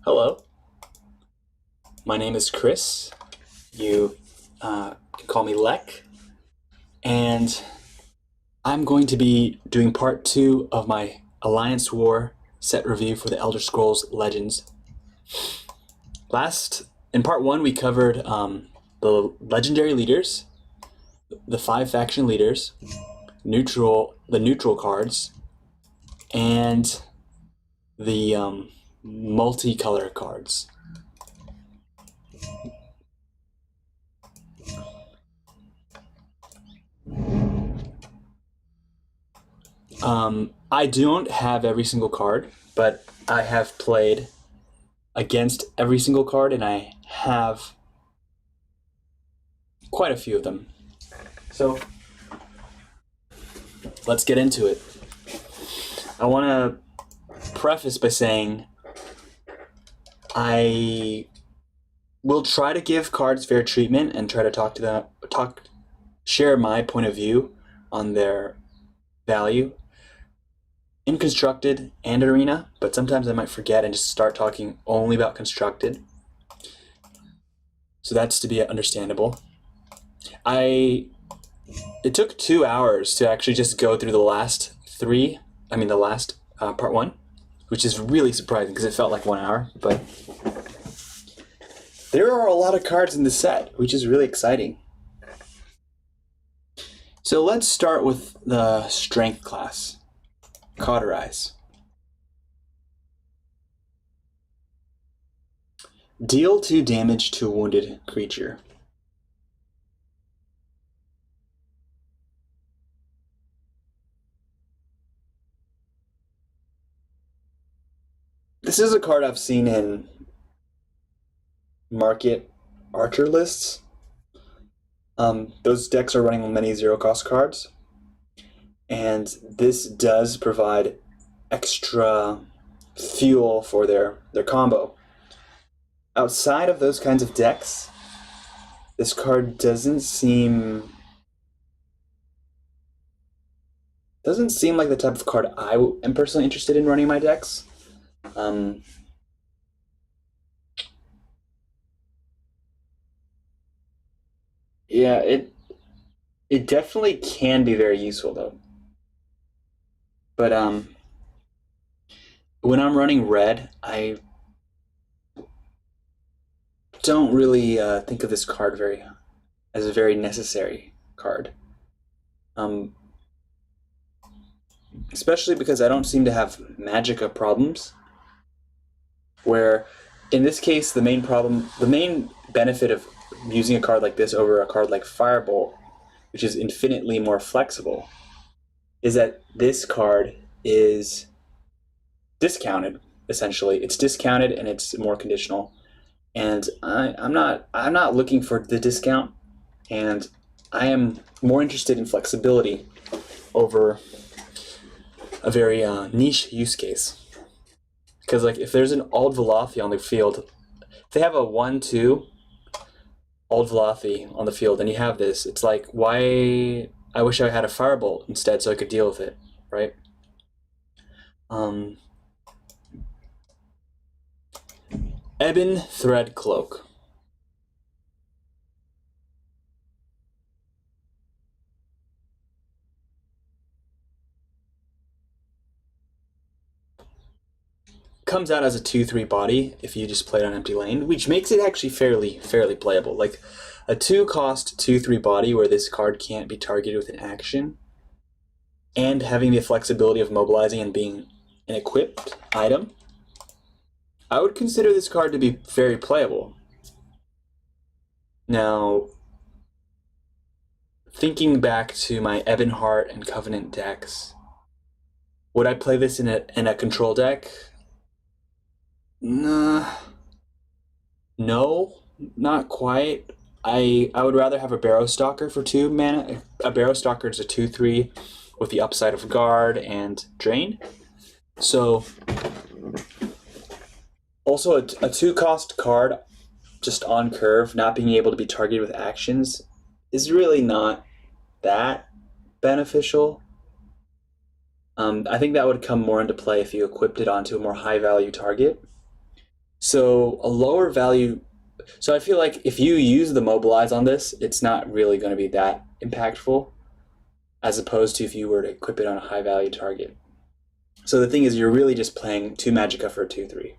Hello, my name is Chris. You can call me LEC, and I'm going to be doing part 2 of my Alliance War set review for the Elder Scrolls Legends. In part 1, we covered the legendary leaders, the 5 faction leaders, the neutral cards, and the multicolor cards. I don't have every single card, but I have played against every single card, and I have quite a few of them. So let's get into it. I want to preface by saying I will try to give cards fair treatment and try to share my point of view on their value in Constructed and Arena, but sometimes I might forget and just start talking only about Constructed. So that's to be understandable. It took 2 hours to actually just go through the last part 1, which is really surprising because it felt like 1 hour, but there are a lot of cards in the set, which is really exciting. So let's start with the Strength class. Cauterize. Deal 2 damage to a wounded creature. This is a card I've seen in market archer lists. Those decks are running many 0-cost cards, and this does provide extra fuel for their combo. Outside of those kinds of decks, this card doesn't seem like the type of card I am personally interested in running in my decks. Yeah, it definitely can be very useful though. But when I'm running red, I don't really think of this card as a very necessary card. Especially because I don't seem to have magicka problems, where in this case the main benefit of using a card like this over a card like Firebolt, which is infinitely more flexible, is that this card is discounted. Essentially, it's discounted and it's more conditional. And I'm not looking for the discount, and I am more interested in flexibility over a very niche use case. Because like if there's an Ald Velothi on the field, if they have a 1/2 Ald Velothi on the field and you have this, it's like, why? I wish I had a Firebolt instead so I could deal with it, right? Abin Thread Cloak. Comes out as a 2/3 body if you just play it on empty lane, which makes it actually fairly playable. Like a 2-cost 2/3 body where this card can't be targeted with an action, and having the flexibility of mobilizing and being an equipped item, I would consider this card to be very playable. Now, thinking back to my Ebonheart and Covenant decks, would I play this in a control deck? Nah. No, not quite. I would rather have a Barrow Stalker for 2 mana. A Barrow Stalker is a 2/3 with the upside of Guard and Drain. So, also a 2-cost card just on curve, not being able to be targeted with actions, is really not that beneficial. I think that would come more into play if you equipped it onto a more high-value target. So a lower value. So I feel like if you use the mobilize on this, it's not really going to be that impactful, as opposed to if you were to equip it on a high value target. So the thing is, you're really just playing 2 magicka for a 2/3.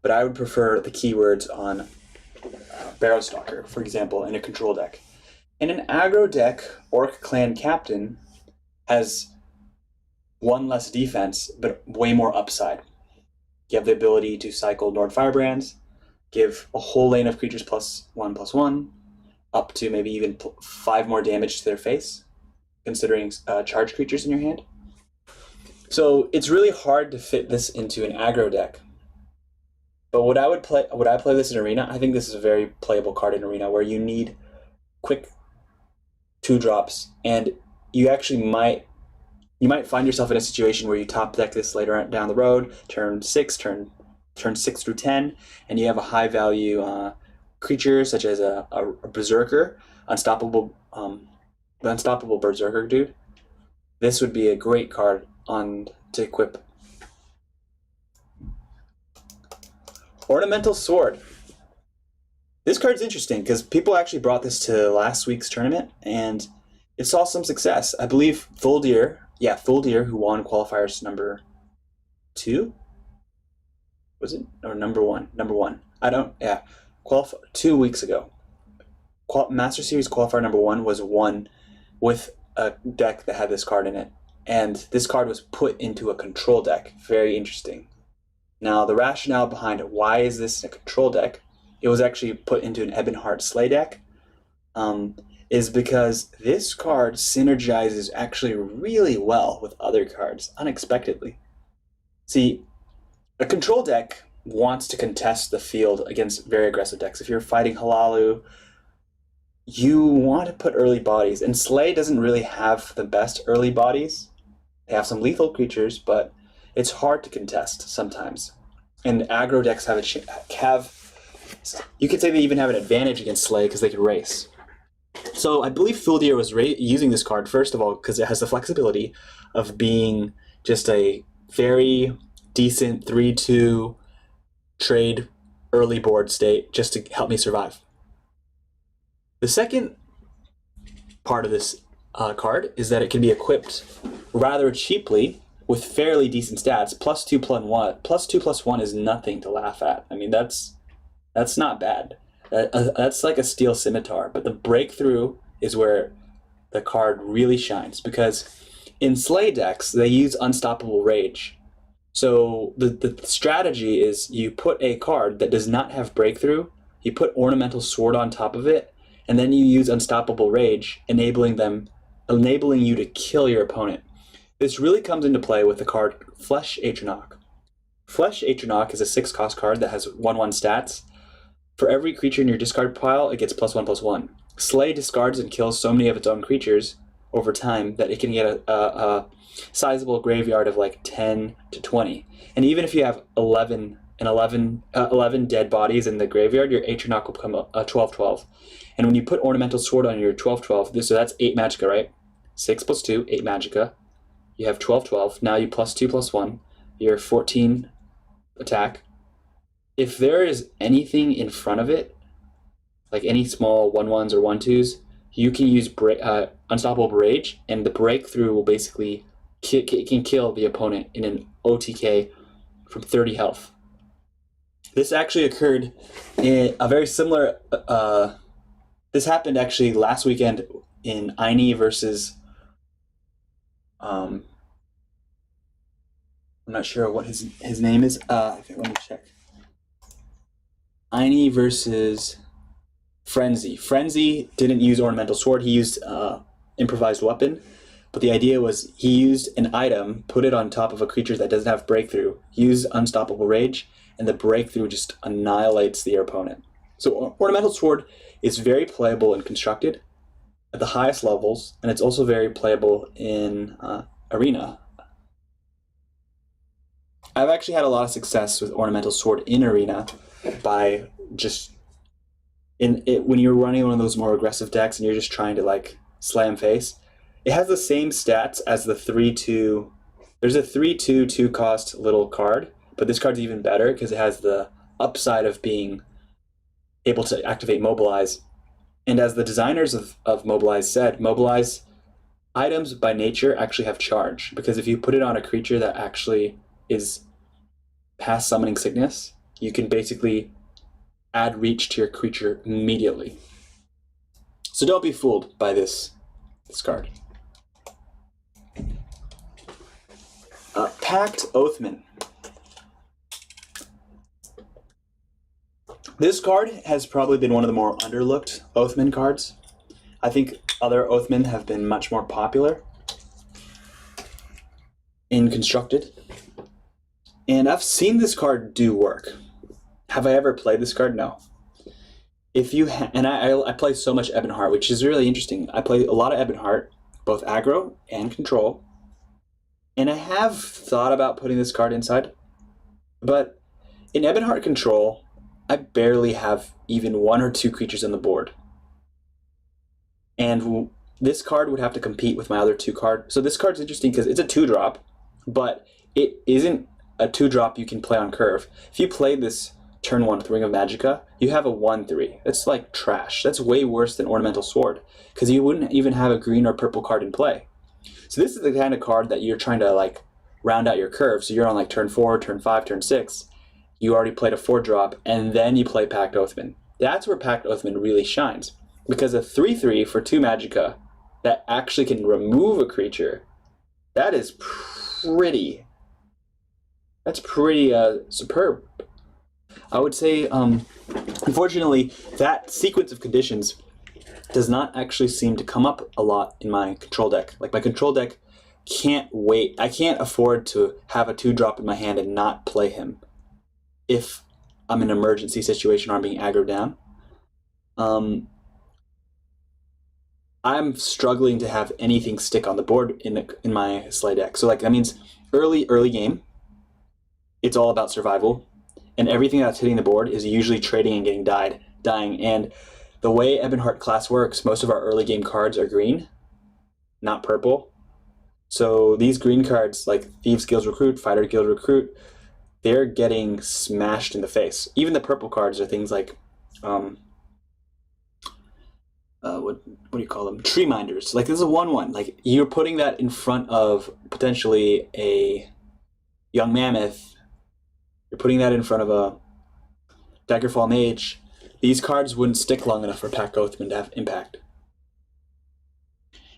But I would prefer the keywords on Barrowstalker, for example, in a control deck. In an aggro deck, Orc Clan Captain has 1 less defense, but way more upside. You have the ability to cycle Nord Firebrands, give a whole lane of creatures +1/+1, up to maybe even 5 more damage to their face, considering charge creatures in your hand. So it's really hard to fit this into an aggro deck. But would I play this in Arena? I think this is a very playable card in Arena where you need quick 2-drops, and you actually might find yourself in a situation where you top deck this later down the road, turn 6 through 10, and you have a high value creature such as a Berserker, unstoppable Berserker dude. This would be a great card to equip. Ornamental Sword. This card's interesting because people actually brought this to last week's tournament and it saw some success. I believe Thuldir, who won qualifiers number 2? Was it? Or number 1? Number 1. 2 weeks ago. Master Series qualifier number 1 was won with a deck that had this card in it. And this card was put into a control deck. Very interesting. Now, the rationale behind why is this a control deck, it was actually put into an Ebonheart Slay deck, is because this card synergizes actually really well with other cards, unexpectedly. See, a control deck wants to contest the field against very aggressive decks. If you're fighting Halalu, you want to put early bodies, and Slay doesn't really have the best early bodies. They have some lethal creatures, but it's hard to contest sometimes. And aggro decks you could say they even have an advantage against Slay because they can race. So I believe Thuldir was using this card, first of all, because it has the flexibility of being just a very decent 3/2 trade early board state just to help me survive. The second part of this card is that it can be equipped rather cheaply with fairly decent stats. +2/+1 is nothing to laugh at. I mean, that's not bad. That's like a steel scimitar. But the breakthrough is where the card really shines, because in Slay decks they use Unstoppable Rage. So the strategy is you put a card that does not have breakthrough, you put Ornamental Sword on top of it, and then you use Unstoppable Rage, enabling you to kill your opponent. This really comes into play with the card Flesh Atronach. Flesh Atronach is a 6-cost card that has 1/1 stats. For every creature in your discard pile, it gets +1/+1. Slay discards and kills so many of its own creatures over time that it can get a sizable graveyard of like 10 to 20. And even if you have 11 dead bodies in the graveyard, your Atronach will become a 12/12. And when you put Ornamental Sword on your 12/12, so that's 8 magicka, right? 6 + 2, 8 magicka. You have 12/12. Now you +2/+1. You're 14 attack. If there is anything in front of it, like any small 1/1s or 1/2s, you can use Unstoppable Rage, and the breakthrough will basically can kill the opponent in an OTK from 30 health. This actually occurred in a very similar. This happened actually last weekend in Aini versus. I'm not sure what his name is. Let me check. Aini versus Frenzy. Frenzy didn't use Ornamental Sword. He used Improvised Weapon. But the idea was he used an item, put it on top of a creature that doesn't have breakthrough, use Unstoppable Rage, and the breakthrough just annihilates the opponent. So Ornamental Sword is very playable and constructed at the highest levels, and it's also very playable in Arena. I've actually had a lot of success with Ornamental Sword in Arena by just when you're running one of those more aggressive decks and you're just trying to like slam face. It has the same stats as the 3/2 There's a 3/2 2-cost little card, but this card's even better because it has the upside of being able to activate Mobilize. And as the designers of Mobilize said, Mobilize items by nature actually have charge, because if you put it on a creature that actually is past Summoning Sickness, you can basically add reach to your creature immediately. So don't be fooled by this card. Pact Othman. This card has probably been one of the more underlooked Othman cards. I think other Othman have been much more popular and constructed. And I've seen this card do work. Have I ever played this card? No. If you and I play so much Ebonheart, which is really interesting. I play a lot of Ebonheart, both aggro and control. And I have thought about putting this card inside, but in Ebonheart control, I barely have even 1 or 2 creatures on the board. And this card would have to compete with my other 2 cards. So this card's interesting because it's a 2-drop, but it isn't a 2-drop you can play on curve. If you play this turn 1 with Ring of Magicka, you have a 1/3. That's like trash. That's way worse than Ornamental Sword, because you wouldn't even have a green or purple card in play. So this is the kind of card that you're trying to like round out your curve. So you're on like turn 4, turn 5, turn 6. You already played a 4-drop, and then you play Pact Othman. That's where Pact Othman really shines, because a 3/3 for 2 Magicka that actually can remove a creature, that is pretty. That's pretty superb. I would say, unfortunately, that sequence of conditions does not actually seem to come up a lot in my control deck. Like, my control deck can't wait. I can't afford to have a 2-drop in my hand and not play him if I'm in an emergency situation or I'm being aggroed down. I'm struggling to have anything stick on the board in my slay deck. So like that means early game, it's all about survival, and everything that's hitting the board is usually trading and getting dying. And the way Ebonheart class works, most of our early game cards are green, not purple. So these green cards, like Thieves Guild Recruit, Fighter Guild Recruit, they're getting smashed in the face. Even the purple cards are things like, what do you call them? Tree Minders. Like, this is a 1/1. Like, you're putting that in front of potentially a Young Mammoth. You're putting that in front of a Daggerfall Mage. These cards wouldn't stick long enough for Pact Othman to have impact.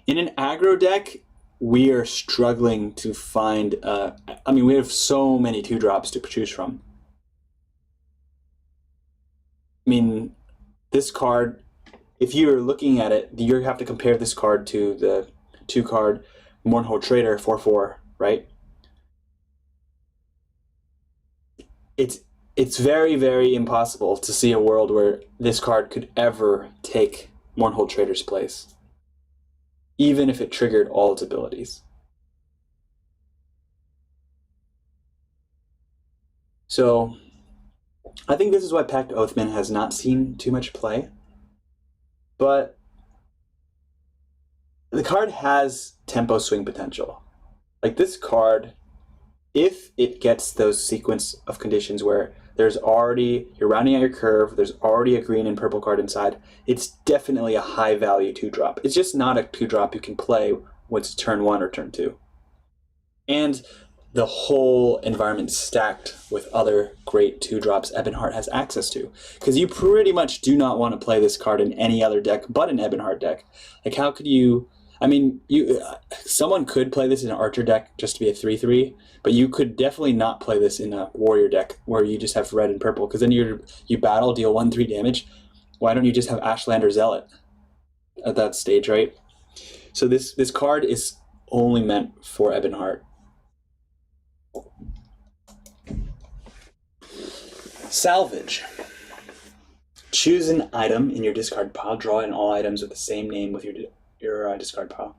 In an aggro deck, we are struggling to find, I mean, we have so many 2-drops to choose from. I mean, this card, if you're looking at it, you have to compare this card to the 2-card Mournhold Trader 4/4, right? It's very, very impossible to see a world where this card could ever take Mournhold Trader's place, even if it triggered all its abilities. So I think this is why Pact Othman has not seen too much play, but the card has tempo swing potential. Like, this card, if it gets those sequence of conditions where there's already, you're rounding out your curve, there's already a green and purple card inside, it's definitely a high value 2-drop. It's just not a 2-drop you can play when it's turn 1 or turn 2. And the whole environment's stacked with other great 2-drops Ebonheart has access to. Because you pretty much do not want to play this card in any other deck but an Ebonheart deck. Like, how could you... I mean, someone could play this in an Archer deck just to be a 3/3, but you could definitely not play this in a Warrior deck where you just have red and purple, because then you battle, deal 1/3 damage. Why don't you just have Ashlander Zealot at that stage, right? So this card is only meant for Ebonheart. Salvage. Choose an item in your discard pile. Draw in all items with the same name with your discard pile.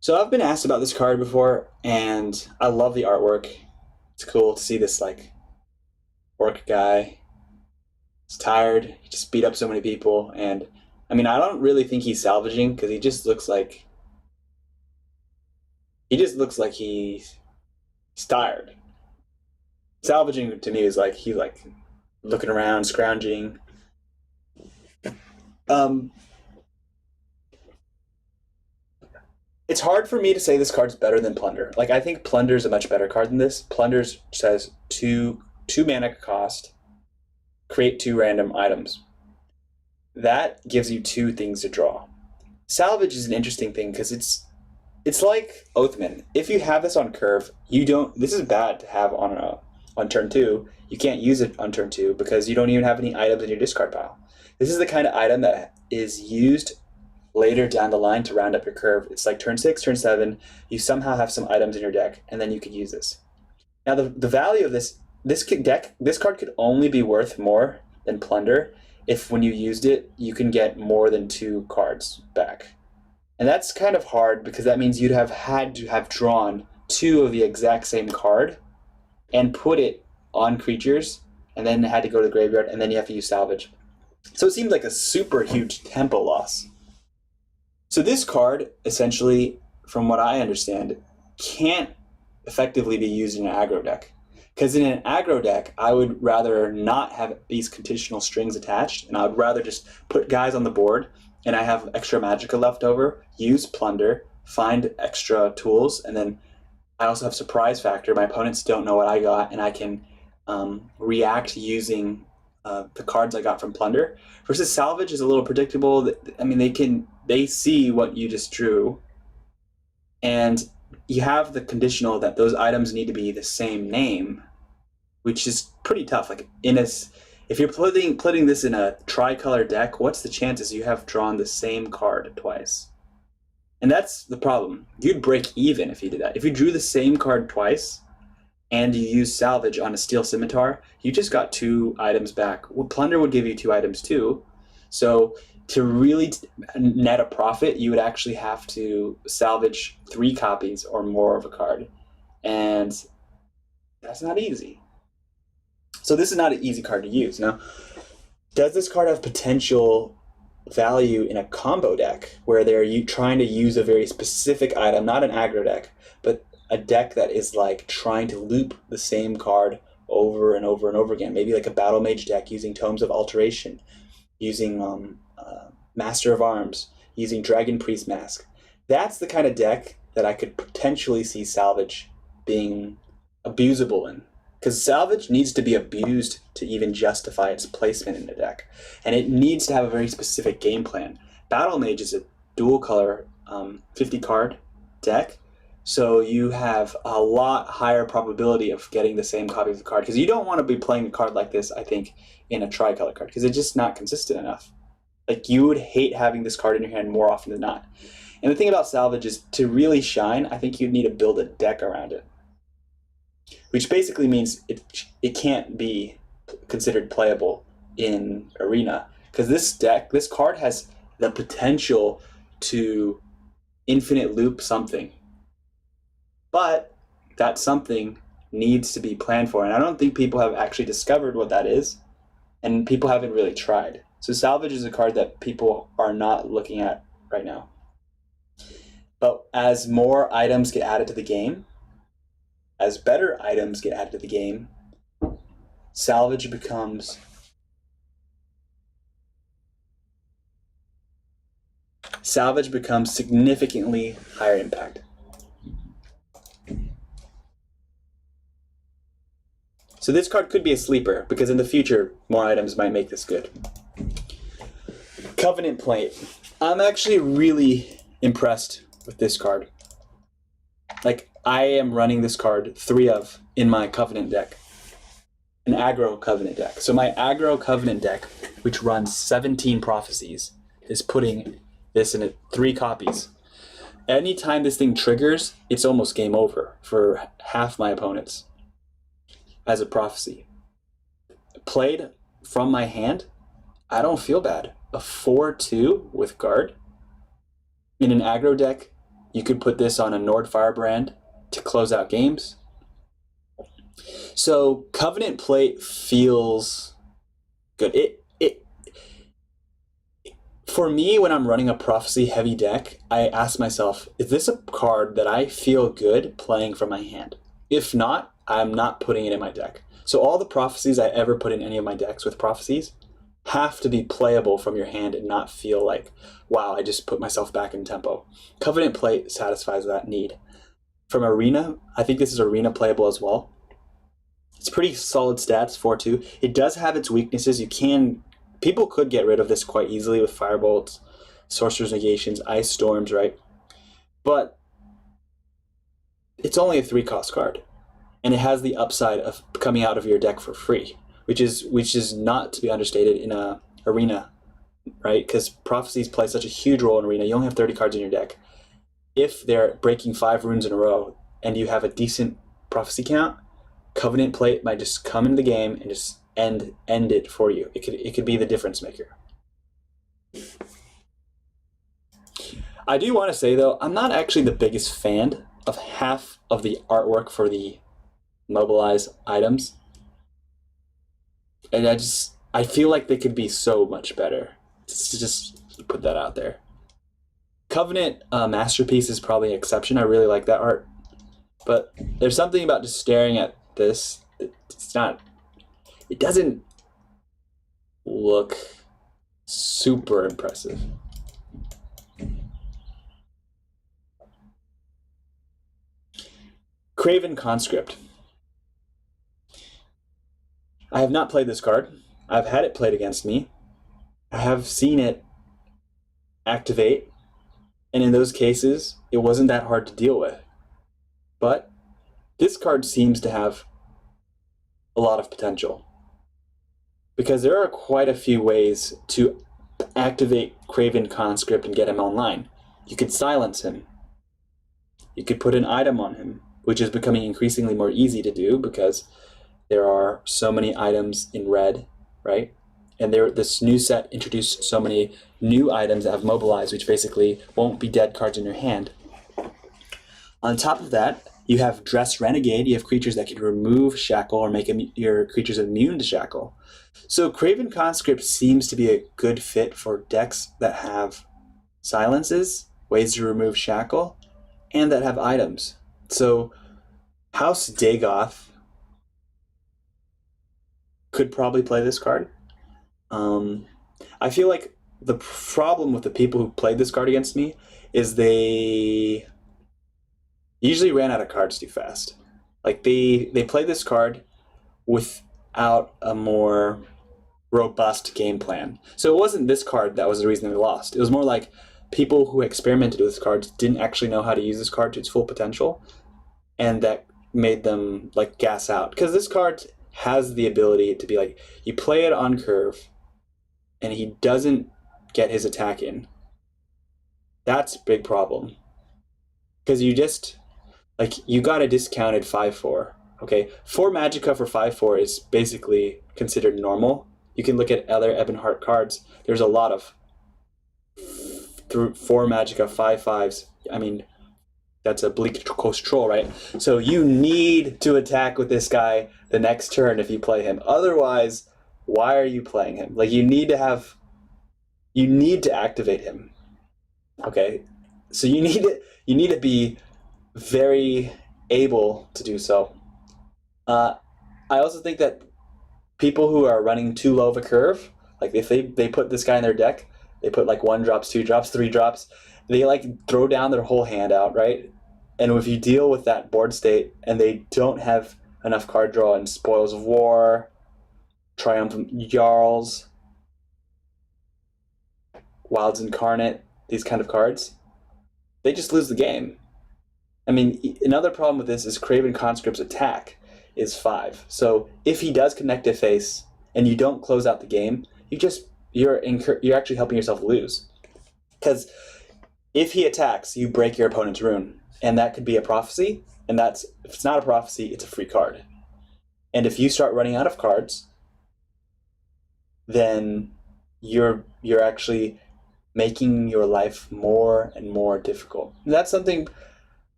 So I've been asked about this card before, and I love the artwork. It's cool to see this like orc guy. He's tired. He just beat up so many people, and I mean, I don't really think he's salvaging, because he just looks like he's He's tired. Salvaging to me is like he's like looking around, scrounging. It's hard for me to say this card's better than Plunder. Like, I think Plunder's a much better card than this. Plunder says two mana cost, create 2 random items. That gives you 2 things to draw. Salvage is an interesting thing because it's like Othman. If you have this on curve, you don't. This is bad to have on turn 2. You can't use it on turn 2 because you don't even have any items in your discard pile. This is the kind of item that is used later down the line to round up your curve. It's like turn 6, turn 7, you somehow have some items in your deck, and then you could use this. Now the value of this card could only be worth more than Plunder if when you used it, you can get more than 2 cards back. And that's kind of hard because that means you'd have had to have drawn 2 of the exact same card and put it on creatures, and then had to go to the graveyard, and then you have to use Salvage. So it seems like a super huge tempo loss. So this card, essentially, from what I understand, can't effectively be used in an aggro deck. Because in an aggro deck, I would rather not have these conditional strings attached, and I would rather just put guys on the board, and I have extra magicka left over, use Plunder, find extra tools, and then I also have surprise factor. My opponents don't know what I got, and I can react using the cards I got from Plunder. Versus Salvage is a little predictable. I mean, they see what you just drew, and you have the conditional that those items need to be the same name, which is pretty tough. Like if you're putting this in a tricolor deck, what's the chances you have drawn the same card twice? And that's the problem. You'd break even if you did that. If you drew the same card twice and you use Salvage on a Steel Scimitar, you just got 2 items back. Well, Plunder would give you 2 items too. So to really net a profit, you would actually have to salvage 3 copies or more of a card. And that's not easy. So this is not an easy card to use. Now, does this card have potential value in a combo deck where they're trying to use a very specific item, not an aggro deck, but a deck that is like trying to loop the same card over and over and over again? Maybe like a Battle Mage deck using Tomes of Alteration, using Master of Arms, using Dragon Priest Mask. That's the kind of deck that I could potentially see Salvage being abusable in. Because Salvage needs to be abused to even justify its placement in the deck. And it needs to have a very specific game plan. Battle Mage is a dual color 50 card deck, so you have a lot higher probability of getting the same copy of the card. Because you don't want to be playing a card like this, I think, in a tricolor card, because it's just not consistent enough. Like, you would hate having this card in your hand more often than not. And the thing about Salvage is, to really shine, I think you'd need to build a deck around it. Which basically means it can't be considered playable in Arena. Because this card has the potential to infinite loop something. But that something needs to be planned for. And I don't think people have actually discovered what that is. And people haven't really tried. So Salvage is a card that people are not looking at right now. But as more items get added to the game, as better items get added to the game, Salvage becomes significantly higher impact. So this card could be a sleeper, because in the future, more items might make this good. Covenant Plate. I'm actually really impressed with this card. Like, I am running this card 3 of in my Covenant deck. An aggro Covenant deck. So my aggro Covenant deck, which runs 17 Prophecies, is putting this in 3 copies. Anytime this thing triggers, it's almost game over for half my opponents as a Prophecy. Played from my hand, I don't feel bad. A 4/2 with guard. In an aggro deck, you could put this on a Nord Firebrand to close out games. So Covenant Plate feels good. For me, when I'm running a Prophecy heavy deck, I ask myself, is this a card that I feel good playing from my hand? If not, I'm not putting it in my deck. So all the prophecies I ever put in any of my decks with prophecies have to be playable from your hand and not feel like, wow, I just put myself back in tempo. Covenant Plate satisfies that need. From Arena, I think this is Arena playable as well. It's pretty solid stats, 4-2. It does have its weaknesses. People could get rid of this quite easily with Firebolts, Sorcerer's Negations, Ice Storms, right? But it's only a 3-cost card, and it has the upside of coming out of your deck for free, which is not to be understated in a Arena, right? Because prophecies play such a huge role in Arena. You only have 30 cards in your deck. If they're breaking 5 runes in a row and you have a decent prophecy count, Covenant Plate might just come into the game and just end it for you. It could be the difference maker. I do want to say though, I'm not actually the biggest fan of half of the artwork for the mobilize items. And I feel like they could be so much better. Just put that out there. Covenant Masterpiece is probably an exception. I really like that art. But there's something about just staring at this. It doesn't look super impressive. Craven Conscript. I have not played this card. I've had it played against me. I have seen it activate, and in those cases, it wasn't that hard to deal with. But this card seems to have a lot of potential, because there are quite a few ways to activate Craven Conscript and get him online. You could silence him. You could put an item on him, which is becoming increasingly more easy to do because there are so many items in red, right? And this new set introduced so many new items that have mobilized, which basically won't be dead cards in your hand. On top of that, you have Dress Renegade. You have creatures that can remove Shackle or make your creatures immune to Shackle. So Craven Conscript seems to be a good fit for decks that have silences, ways to remove Shackle, and that have items. So House Dagoth could probably play this card. I feel like the problem with the people who played this card against me is they usually ran out of cards too fast. Like they played this card without a more robust game plan. So it wasn't this card that was the reason they lost. It was more like people who experimented with cards didn't actually know how to use this card to its full potential, and that made them like gas out. Because this card has the ability to be like, you play it on curve and he doesn't get his attack in. That's a big problem. Because you got a discounted 5/4. Okay, 4 Magicka for 5/4 is basically considered normal. You can look at other Ebonheart cards. There's a lot of 4 Magicka 5/5s. I mean, that's a Bleak Coast Troll, right? So you need to attack with this guy the next turn if you play him. Otherwise, why are you playing him? Like, you need to activate him. Okay? So you need to be very able to do so. I also think that people who are running too low of a curve, like if they put this guy in their deck, they put like 1 drops, 2 drops, 3 drops, they like throw down their whole hand out, right? And if you deal with that board state and they don't have enough card draw and Spoils of War, Triumphant Jarls, Wilds Incarnate, these kind of cards, they just lose the game. I mean, another problem with this is Craven Conscript's attack is 5. So if he does connect a face and you don't close out the game, you're actually helping yourself lose. Because if he attacks, you break your opponent's rune, and that could be a prophecy. And if it's not a prophecy, it's a free card. And if you start running out of cards, then you're actually making your life more and more difficult. And that's something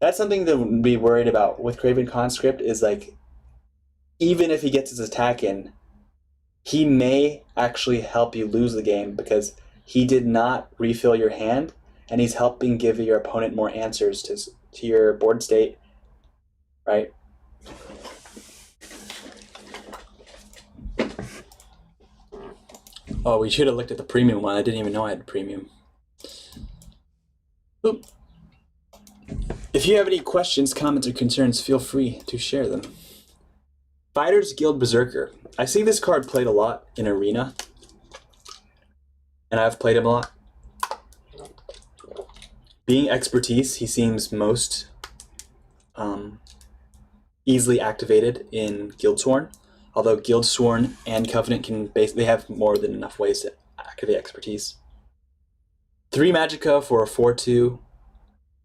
to be worried about with Craven Conscript, is like, even if he gets his attack in, he may actually help you lose the game because he did not refill your hand, and he's helping give your opponent more answers to your board state, right? Oh, we should have looked at the premium one. I didn't even know I had premium. Oop. If you have any questions, comments, or concerns, feel free to share them. Fighters Guild Berserker. I see this card played a lot in Arena, and I've played him a lot. Being expertise, he seems most easily activated in Guildsworn, although Guildsworn and Covenant they have more than enough ways to activate expertise. 3 magicka for a 4/2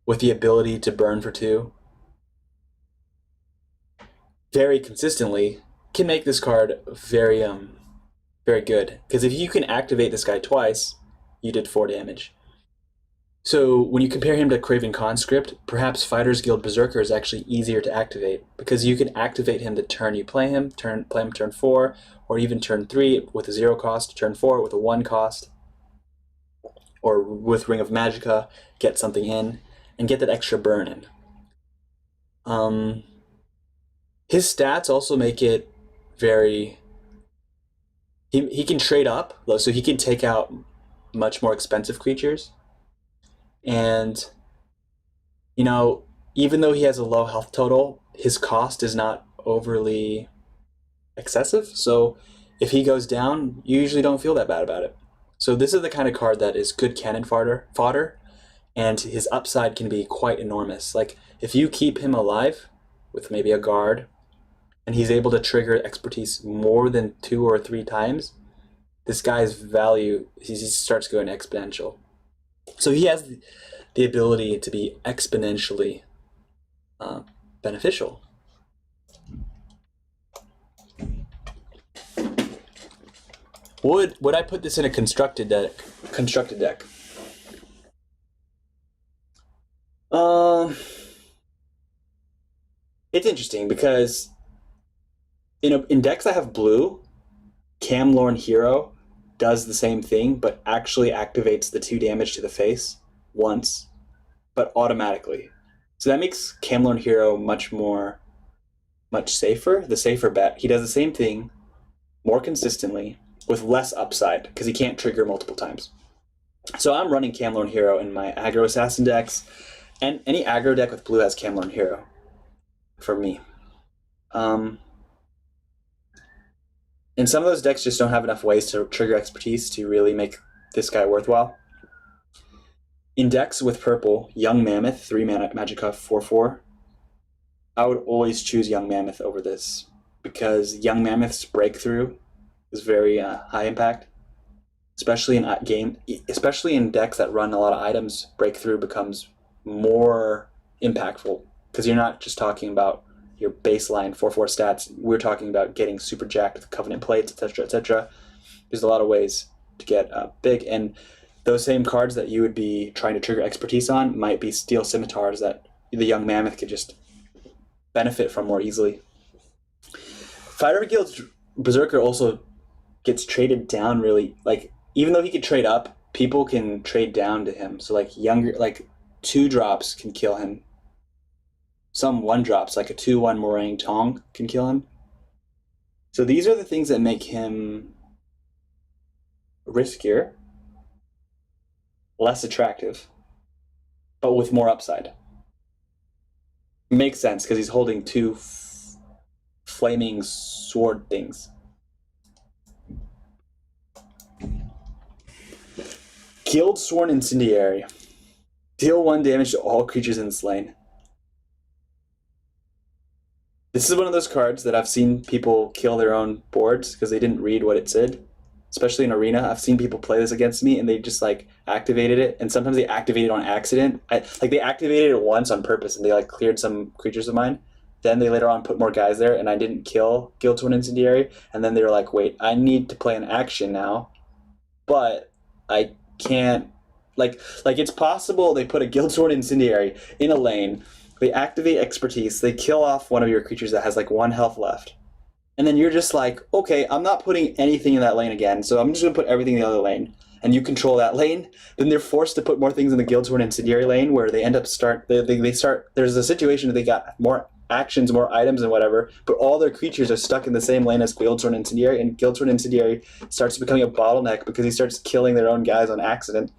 with the ability to burn for 2. Very consistently can make this card very good, because if you can activate this guy twice, you did 4 damage. So when you compare him to Craven Conscript, perhaps Fighters Guild Berserker is actually easier to activate, because you can activate him the turn you play him turn 4, or even turn 3 with a 0 cost, turn 4 with a 1 cost, or with Ring of Magicka, get something in, and get that extra burn in. His stats also make it very... He can trade up, so he can take out much more expensive creatures. And, you know, even though he has a low health total, his cost is not overly excessive. So if he goes down, you usually don't feel that bad about it. So this is the kind of card that is good cannon fodder, and his upside can be quite enormous. Like, if you keep him alive with maybe a guard, and he's able to trigger expertise more than 2 or 3 times, this guy's value, he starts going exponential. So he has the ability to be exponentially beneficial. Would I put this in a constructed deck? It's interesting because in decks that have blue, Camlorn Hero does the same thing, but actually activates the 2 damage to the face once, but automatically. So that makes Camlorn Hero much safer, the safer bet. He does the same thing more consistently with less upside because he can't trigger multiple times. So I'm running Camlorn Hero in my aggro assassin decks, and any aggro deck with blue has Camlorn Hero for me. And some of those decks just don't have enough ways to trigger expertise to really make this guy worthwhile. In decks with purple, Young Mammoth, 3 mana magicka, 4/4, I would always choose Young Mammoth over this, because Young Mammoth's breakthrough is very high impact, especially in decks that run a lot of items. Breakthrough becomes more impactful because you're not just talking about your baseline 4/4 stats. We're talking about getting super jacked with Covenant plates, etc., etc. There's a lot of ways to get big, and those same cards that you would be trying to trigger expertise on might be Steel Scimitars that the Young Mammoth could just benefit from more easily. Fighter Guild Berserker also gets traded down really, like, even though he could trade up, people can trade down to him. So like 2 drops can kill him. Some 1 drops, like a 2/1 Morang Tong, can kill him. So these are the things that make him riskier, less attractive, but with more upside. Makes sense because he's holding 2 flaming sword things. Guildsworn Incendiary. Deal 1 damage to all creatures in slain. This is one of those cards that I've seen people kill their own boards because they didn't read what it said. Especially in Arena, I've seen people play this against me and they just like activated it, and sometimes they activate it on accident. They activated it once on purpose and they like cleared some creatures of mine. Then they later on put more guys there and I didn't kill Guildsworn Incendiary, and then they were like, wait, I need to play an action now, but I can't. Like it's possible they put a Guildsworn Incendiary in a lane, they activate expertise, they kill off one of your creatures that has like 1 health left. And then you're just like, okay, I'm not putting anything in that lane again, so I'm just going to put everything in the other lane. And you control that lane. Then they're forced to put more things in the Guildsworn Incendiary lane where they end up there's a situation where they got more actions, more items, and whatever, but all their creatures are stuck in the same lane as Guildsworn Incendiary, and Guildsworn Incendiary starts becoming a bottleneck because he starts killing their own guys on accident.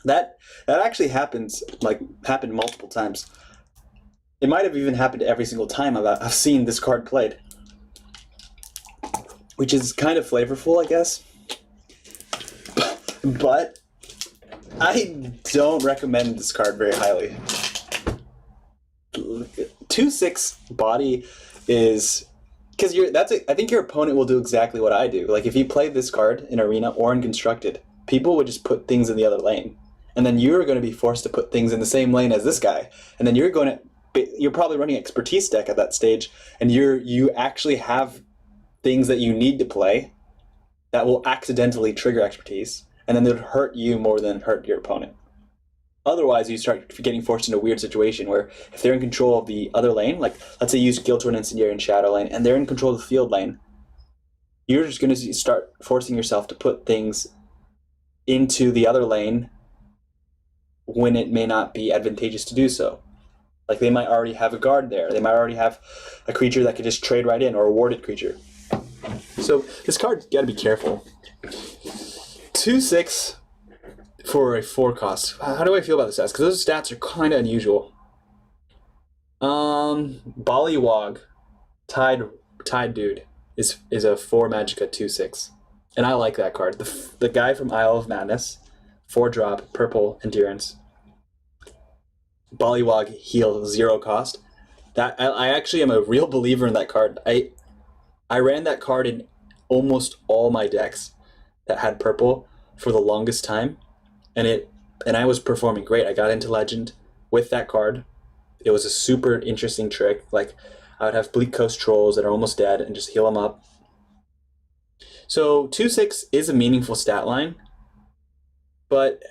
That actually happened multiple times. It might have even happened every single time I've seen this card played, which is kind of flavorful, I guess. But I don't recommend this card very highly. 2/6 body is because I think your opponent will do exactly what I do. Like if you played this card in Arena or in Constructed, people would just put things in the other lane, and then you're going to be forced to put things in the same lane as this guy, and then you're probably running expertise deck at that stage, and you actually have things that you need to play that will accidentally trigger expertise, and then they'll hurt you more than hurt your opponent. Otherwise, you start getting forced into a weird situation where if they're in control of the other lane, like let's say you use Guildsworn Incendiary in Shadow lane, and they're in control of the field lane, you're just going to start forcing yourself to put things into the other lane when it may not be advantageous to do so. Like they might already have a guard there. They might already have a creature that could just trade right in, or a warded creature. So this card's got to be careful. 2/6 for a 4 cost. How do I feel about the stats? Because those stats are kind of unusual. Bullywog, Tide Dude is a 4 Magicka 2/6, and I like that card. The guy from Isle of Madness, 4-drop, purple endurance. Bullywog heal 0 cost. That I actually am a real believer in that card. I ran that card in almost all my decks that had purple for the longest time, and I was performing great. I got into Legend with that card. It was a super interesting trick. Like I would have Bleak Coast Trolls that are almost dead and just heal them up. So 2/6 is a meaningful stat line, but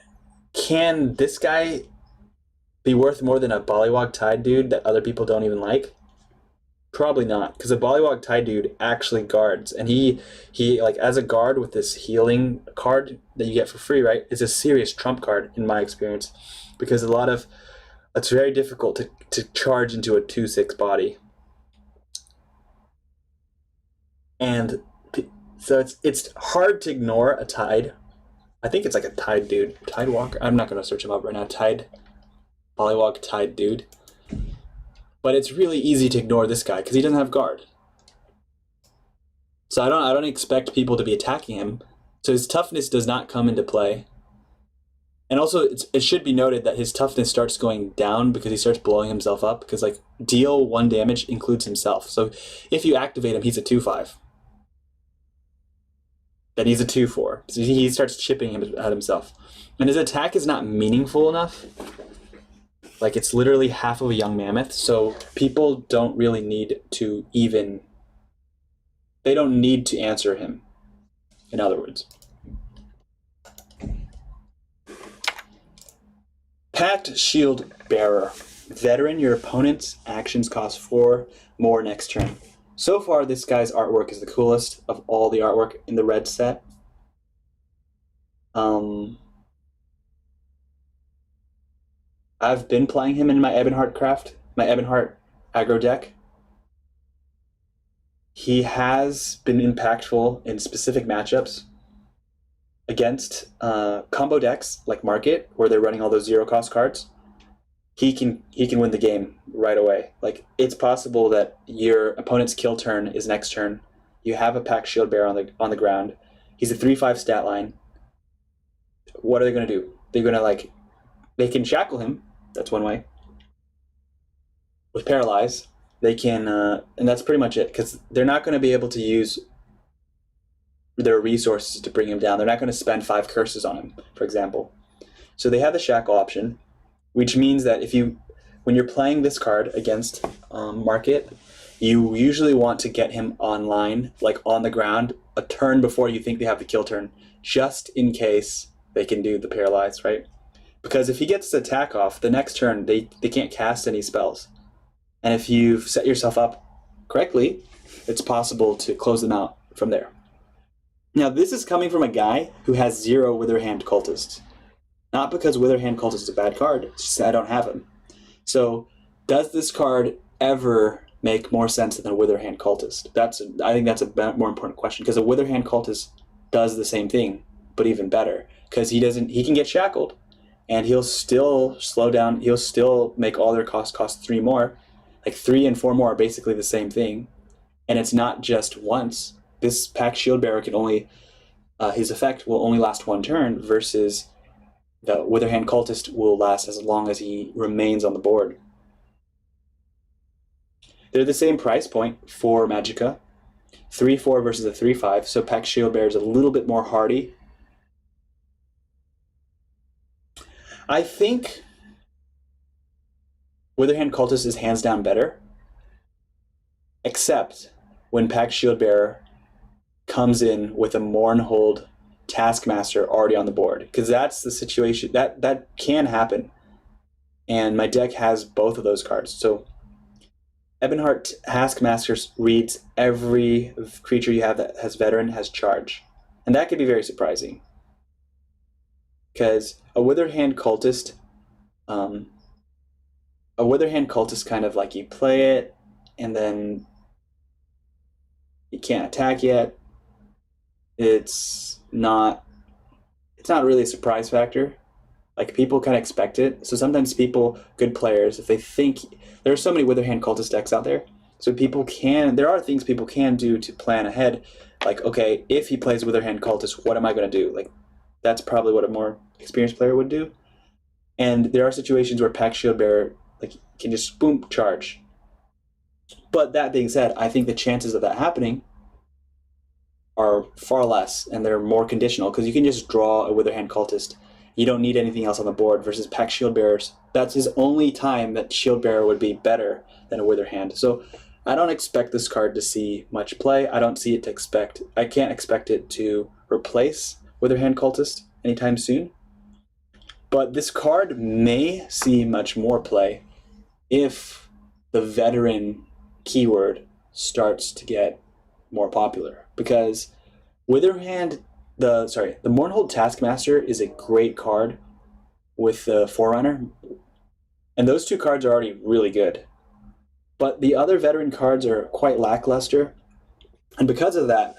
can this guy be worth more than a Bullywog Tide Dude that other people don't even like? Probably not, because a Bullywog Tide Dude actually guards, and he like as a guard with this healing card that you get for free, right, is a serious trump card in my experience, because it's very difficult to charge into a 2/6 body, and so it's hard to ignore a Tide. I think it's like a Tide Dude, Tide Walker. I'm not going to search him up right now. Bullywog Tide Dude. But it's really easy to ignore this guy because he doesn't have guard. So I don't expect people to be attacking him. So his toughness does not come into play. And also it should be noted that his toughness starts going down because he starts blowing himself up, because like deal 1 damage includes himself. So if you activate him, he's a 2/5. Then he's a 2/4. So he starts chipping him at himself. And his attack is not meaningful enough. Like it's literally half of a young mammoth, so people don't really need to they don't need to answer him, in other words. Pact Shieldbearer. Veteran, your opponent's actions cost 4 more next turn. So far, this guy's artwork is the coolest of all the artwork in the red set. I've been playing him in my Ebonheart aggro deck. He has been impactful in specific matchups against combo decks like Market, where they're running all those 0-cost cards. He can win the game right away. Like it's possible that your opponent's kill turn is next turn. You have a Pact Shieldbearer on the ground. He's a 3/5 stat line. What are they going to do? They're going to they can shackle him. That's one way. With Paralyze, they can, and that's pretty much it, because they're not going to be able to use their resources to bring him down. They're not going to spend 5 curses on him, for example. So they have the shackle option, which means that when you're playing this card against Market, you usually want to get him online, like on the ground, a turn before you think they have the kill turn, just in case they can do the Paralyze, right? Because if he gets the attack off, the next turn they can't cast any spells. And if you've set yourself up correctly, it's possible to close them out from there. Now, this is coming from a guy who has 0 Witherhand Cultists. Not because Witherhand Cultist is a bad card, it's just that I don't have him. So, does this card ever make more sense than a Witherhand Cultist? I think that's a more important question, because a Witherhand Cultist does the same thing, but even better, because he can get shackled, and he'll still slow down. He'll still make all their cost 3 more. Like 3 and 4 more are basically the same thing, and it's not just once. This Pact Shieldbearer can only his effect will only last 1 turn, versus the Witherhand Cultist will last as long as he remains on the board. They're the same price point for Magicka, 3-4 versus a 3-5. So Pact Shieldbearer is a little bit more hardy. I think Witherhand Cultist is hands down better, except when Pact Shieldbearer comes in with a Mournhold Taskmaster already on the board, because that's the situation that can happen, and my deck has both of those cards. So Ebonheart Taskmaster reads every creature you have that has Veteran has charge, and that could be very surprising, because a Witherhand Cultist kind of like, you play it and then you can't attack yet. It's not really a surprise factor. Like, people kind of expect it. So sometimes people, good players, if they think, there are so many Witherhand Cultist decks out there, so there are things people can do to plan ahead. Like, okay, if he plays Witherhand Cultist, what am I going to do? Like, that's probably what a more experienced player would do. And there are situations where Pact Shieldbearer can just boom, charge. But that being said, I think the chances of that happening are far less, and they're more conditional, because you can just draw a Witherhand Cultist. You don't need anything else on the board, versus Pact Shieldbearers. That's his only time that Shieldbearer would be better than a Witherhand. So I don't expect this card to see much play. I can't expect it to replace Witherhand Cultist anytime soon. But this card may see much more play if the Veteran keyword starts to get more popular, because the Mournhold Taskmaster is a great card with the Forerunner, and those 2 cards are already really good. But the other Veteran cards are quite lackluster, and because of that,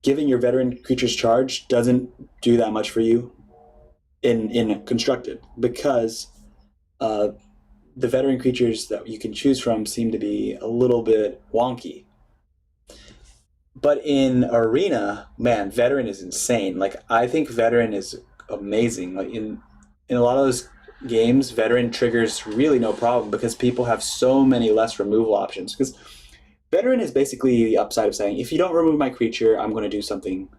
giving your Veteran creatures charge doesn't do that much for you in Constructed, because the Veteran creatures that you can choose from seem to be a little bit wonky. But in Arena, man, Veteran is insane. Like, I think Veteran is amazing. Like, in a lot of those games, Veteran triggers really no problem, because people have so many less removal options. Because Veteran is basically the upside of saying, if you don't remove my creature, I'm going to do something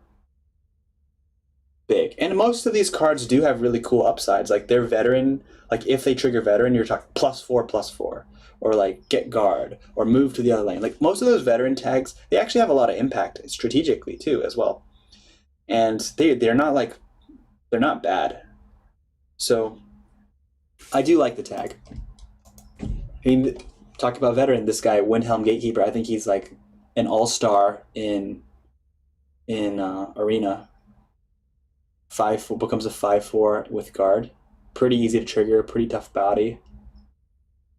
big. And most of these cards do have really cool upsides. Like, they're Veteran. Like, if they trigger Veteran, you're talking +4/+4. Or like get guard, or move to the other lane. Like, most of those Veteran tags, they actually have a lot of impact strategically too, as well. And they're not bad. So I do like the tag. I mean, talk about Veteran, this guy Windhelm Gatekeeper, I think he's like an all-star in Arena. 5/4 becomes a 5/4 with guard. Pretty easy to trigger, pretty tough body.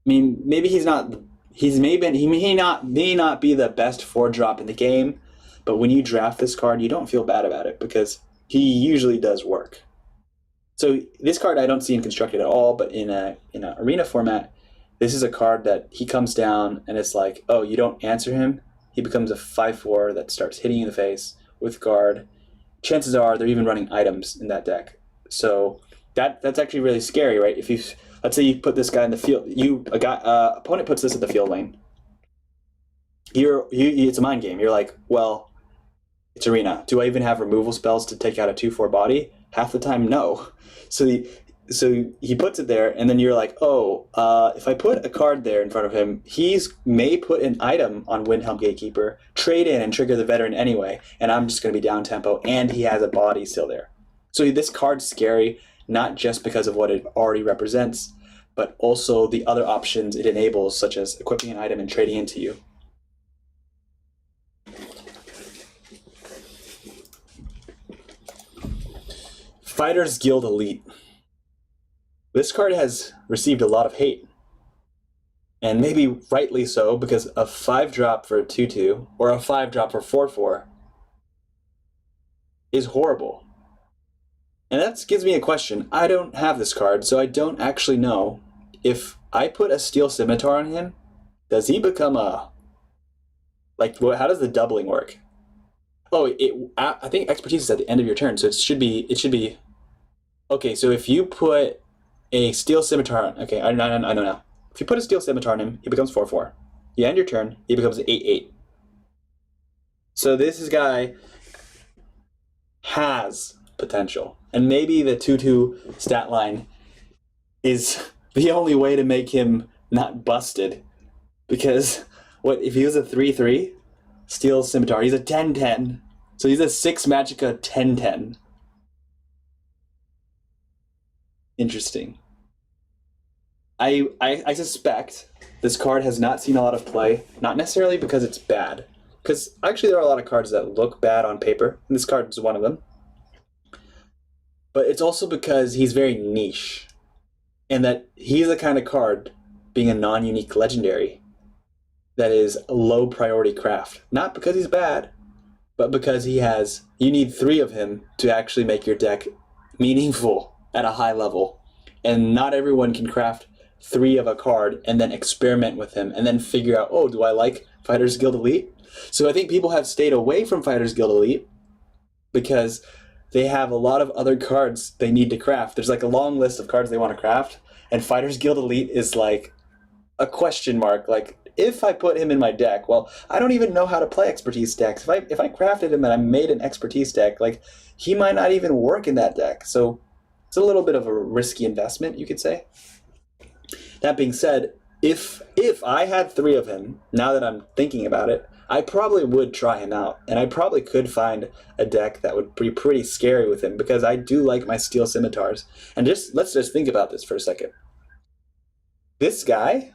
I mean, maybe he may not be the best 4-drop in the game, but when you draft this card, you don't feel bad about it, because he usually does work. So this card I don't see in Constructed at all, but in a Arena format, this is a card that he comes down and it's like, oh, you don't answer him, he becomes a 5/4 that starts hitting you in the face with guard. Chances are they're even running items in that deck. So that's actually really scary, right? If let's say you put this guy in the field, opponent puts this in the field lane. It's a mind game. You're like, well, it's Arena. Do I even have removal spells to take out a 2/4 body? Half the time, no. So he puts it there, and then you're like, oh, if I put a card there in front of him, may put an item on Windhelm Gatekeeper, trade in and trigger the Veteran anyway, and I'm just going to be down tempo, and he has a body still there. So this card's scary, not just because of what it already represents, but also the other options it enables, such as equipping an item and trading into you. Fighters Guild Elite. This card has received a lot of hate. And maybe rightly so, because a 5-drop for a 2/2 or a 5-drop for 4/4 is horrible. And that gives me a question. I don't have this card, so I don't actually know if I put a Steel Scimitar on him, does he become a... Like, how does the doubling work? Oh, I think expertise is at the end of your turn, so it should be... Okay, so if you put a Steel Scimitar on... Okay, I know now. If you put a Steel Scimitar on him, he becomes 4/4. You end your turn, he becomes 8/8. So this guy has potential. And maybe the 2/2 stat line is the only way to make him not busted. Because what if he was a 3/3 Steel Scimitar? He's a 10/10. So he's a 6 Magicka 10/10. Interesting. I suspect this card has not seen a lot of play, not necessarily because it's bad. Because actually there are a lot of cards that look bad on paper, and this card is one of them. But it's also because he's very niche. And that he's the kind of card, being a non-unique legendary, that is a low priority craft. Not because he's bad, but because he has... You need 3 of him to actually make your deck meaningful at a high level. And not everyone can craft 3 of a card and then experiment with him and then figure out, oh, do I like Fighters Guild Elite? So I think people have stayed away from Fighters Guild Elite because they have a lot of other cards they need to craft. There's like a long list of cards they want to craft, and Fighters Guild Elite is like a question mark. Like, if I put him in my deck, well, I don't even know how to play expertise decks. If I crafted him and I made an expertise deck, like, he might not even work in that deck. So it's a little bit of a risky investment, you could say. That being said, if I had 3 of him, now that I'm thinking about it, I probably would try him out. And I probably could find a deck that would be pretty scary with him, because I do like my Steel Scimitars. And let's just think about this for a second. This guy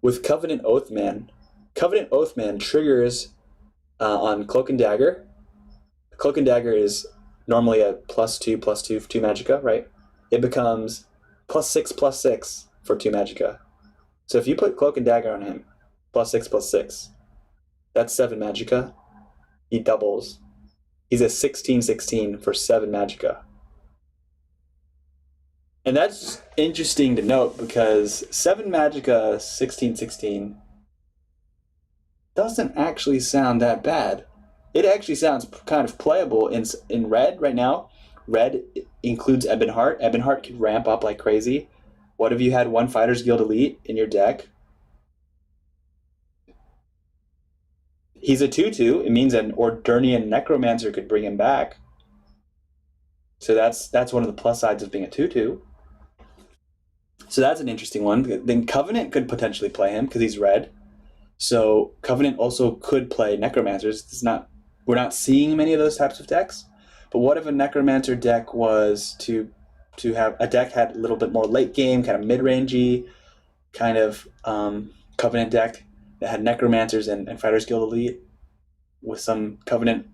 with Covenant Oathman. Covenant Oathman triggers on Cloak and Dagger. Cloak and Dagger is normally a +2/+2 for 2 Magicka, right? It becomes +6/+6 for 2 Magicka. So if you put Cloak and Dagger on him, +6/+6, that's 7 Magicka. He doubles. He's a 16/16 for 7 Magicka. And that's interesting to note, because 7 Magicka 16/16 doesn't actually sound that bad. It actually sounds kind of playable in red right now. Red includes Ebonheart. Ebonheart can ramp up like crazy. What if you had 1 Fighters Guild Elite in your deck? He's a 2/2. It means an Ordurnian Necromancer could bring him back. So that's one of the plus sides of being a 2/2. So that's an interesting one. Then Covenant could potentially play him because he's red. So Covenant also could play Necromancers. We're not seeing many of those types of decks. But what if a Necromancer deck was to have a deck had a little bit more late game, kind of mid-rangey, kind of Covenant deck that had Necromancers and Fighters Guild Elite with some Covenant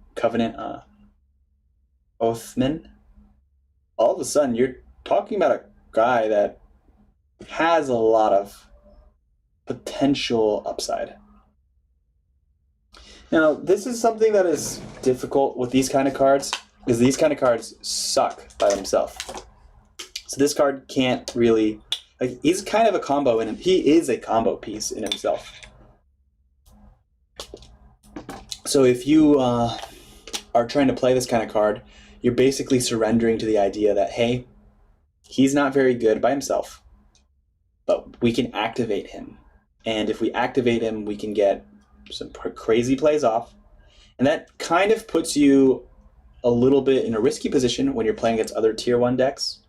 Oathman? All of a sudden, you're talking about a guy that has a lot of potential upside. Now, this is something that is difficult with these kind of cards, because these kind of cards suck by themselves. So this card can't really... he's kind of a combo, and he is a combo piece in himself. So if you are trying to play this kind of card, you're basically surrendering to the idea that, hey, he's not very good by himself, but we can activate him. And if we activate him, we can get some crazy plays off. And that kind of puts you a little bit in a risky position when you're playing against other Tier 1 decks,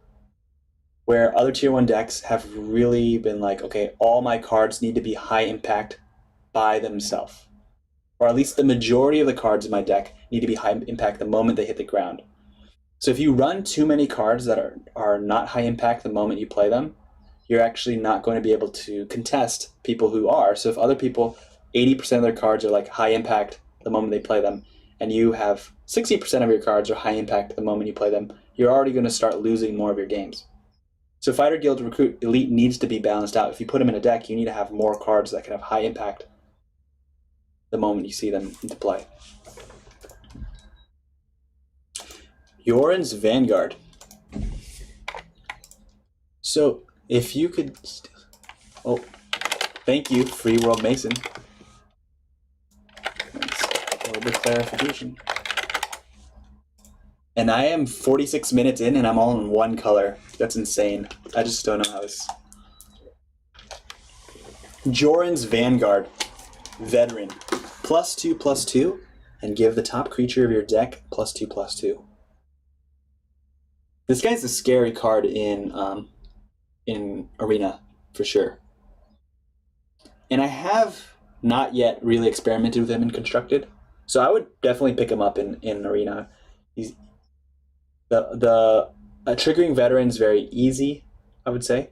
where other Tier 1 decks have really been like, okay, all my cards need to be high impact by themselves. Or at least the majority of the cards in my deck need to be high impact the moment they hit the ground. So if you run too many cards that are not high impact the moment you play them, you're actually not going to be able to contest people who are. So if other people, 80% of their cards are like high impact the moment they play them, and you have 60% of your cards are high impact the moment you play them, you're already going to start losing more of your games. So Fighter Guild Recruit Elite needs to be balanced out. If you put them in a deck, you need to have more cards that can have high impact the moment you see them into play. Yoren's Vanguard. So if you could... Oh, thank you, Free World Mason. That's a little bit of clarification. And I am 46 minutes in and I'm all in one color. That's insane. I just don't know how this... Joran's Vanguard. Veteran. +2/+2, and give the top creature of your deck +2/+2. This guy's a scary card in Arena, for sure. And I have not yet really experimented with him in Constructed, so I would definitely pick him up in Arena. He's triggering Veteran is very easy, I would say.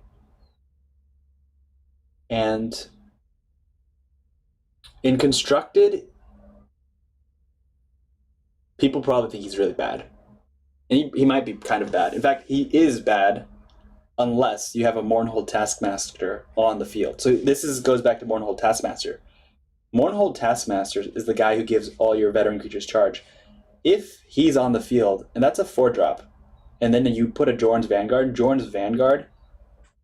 And in Constructed, people probably think he's really bad. And he might be kind of bad. In fact, he is bad unless you have a Mournhold Taskmaster on the field. So this goes back to Mournhold Taskmaster. Mournhold Taskmaster is the guy who gives all your veteran creatures charge. If he's on the field, and that's a 4-drop, and then you put a Jorn's Vanguard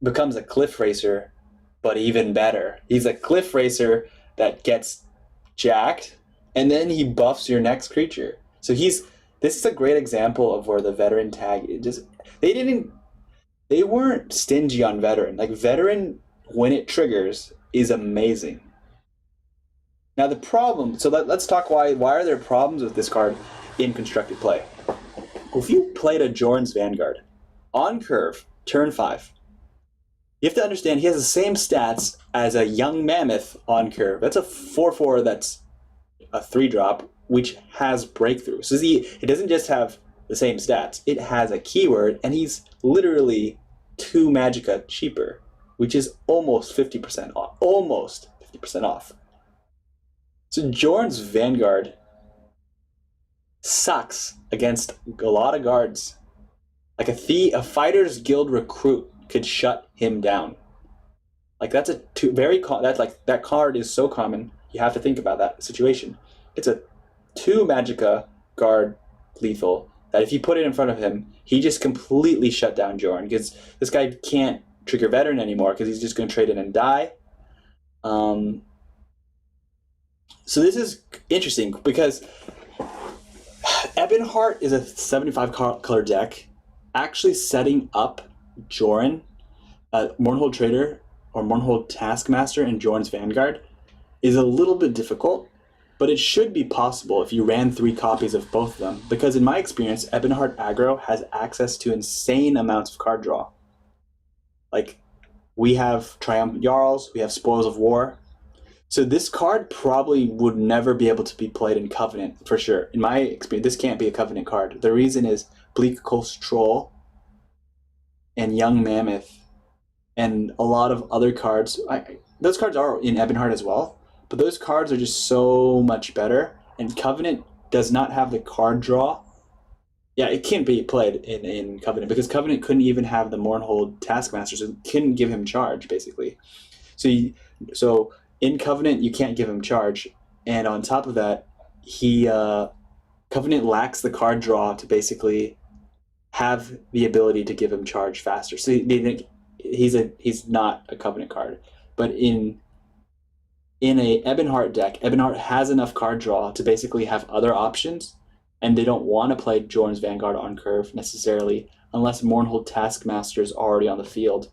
becomes a Cliff Racer, but even better. He's a Cliff Racer that gets jacked, and then he buffs your next creature. So this is a great example of where the veteran tag they weren't stingy on veteran. Like, veteran, when it triggers, is amazing. Now the problem, so let's talk why are there problems with this card in Constructed play. Well, if you played a Jorn's Vanguard on curve, turn 5, you have to understand he has the same stats as a Young Mammoth on curve. That's a 4/4 that's a 3-drop, which has Breakthrough. So it doesn't just have the same stats. It has a keyword, and he's literally 2 Magicka cheaper, which is almost 50% off. Almost 50% off. So Jorn's Vanguard sucks against a lot of guards. Like a Fighter's Guild Recruit could shut him down. Like, that's that card is so common. You have to think about that situation. It's a 2 Magicka guard lethal that if you put it in front of him, he just completely shut down Jorn, because this guy can't trigger Veteran anymore because he's just going to trade in and die. So this is interesting because Ebonheart is a 75 color deck. Actually setting up Jorn, Mournhold Trader or Mournhold Taskmaster and Jorn's Vanguard is a little bit difficult, but it should be possible if you ran 3 copies of both of them, because in my experience, Ebonheart aggro has access to insane amounts of card draw. Like, we have Triumphant Jarls, we have Spoils of War. So this card probably would never be able to be played in Covenant, for sure. In my experience, this can't be a Covenant card. The reason is Bleak Coast Troll and Young Mammoth and a lot of other cards. Those cards are in Ebonheart as well, but those cards are just so much better, and Covenant does not have the card draw. Yeah, it can't be played in Covenant, because Covenant couldn't even have the Mournhold Taskmaster, so it couldn't give him charge, basically. So in Covenant, you can't give him charge, and on top of that, Covenant lacks the card draw to basically have the ability to give him charge faster. So they think he's not a Covenant card, but in a Ebonheart deck, Ebonheart has enough card draw to basically have other options, and they don't want to play Jorn's Vanguard on curve necessarily unless Mournhold Taskmaster is already on the field,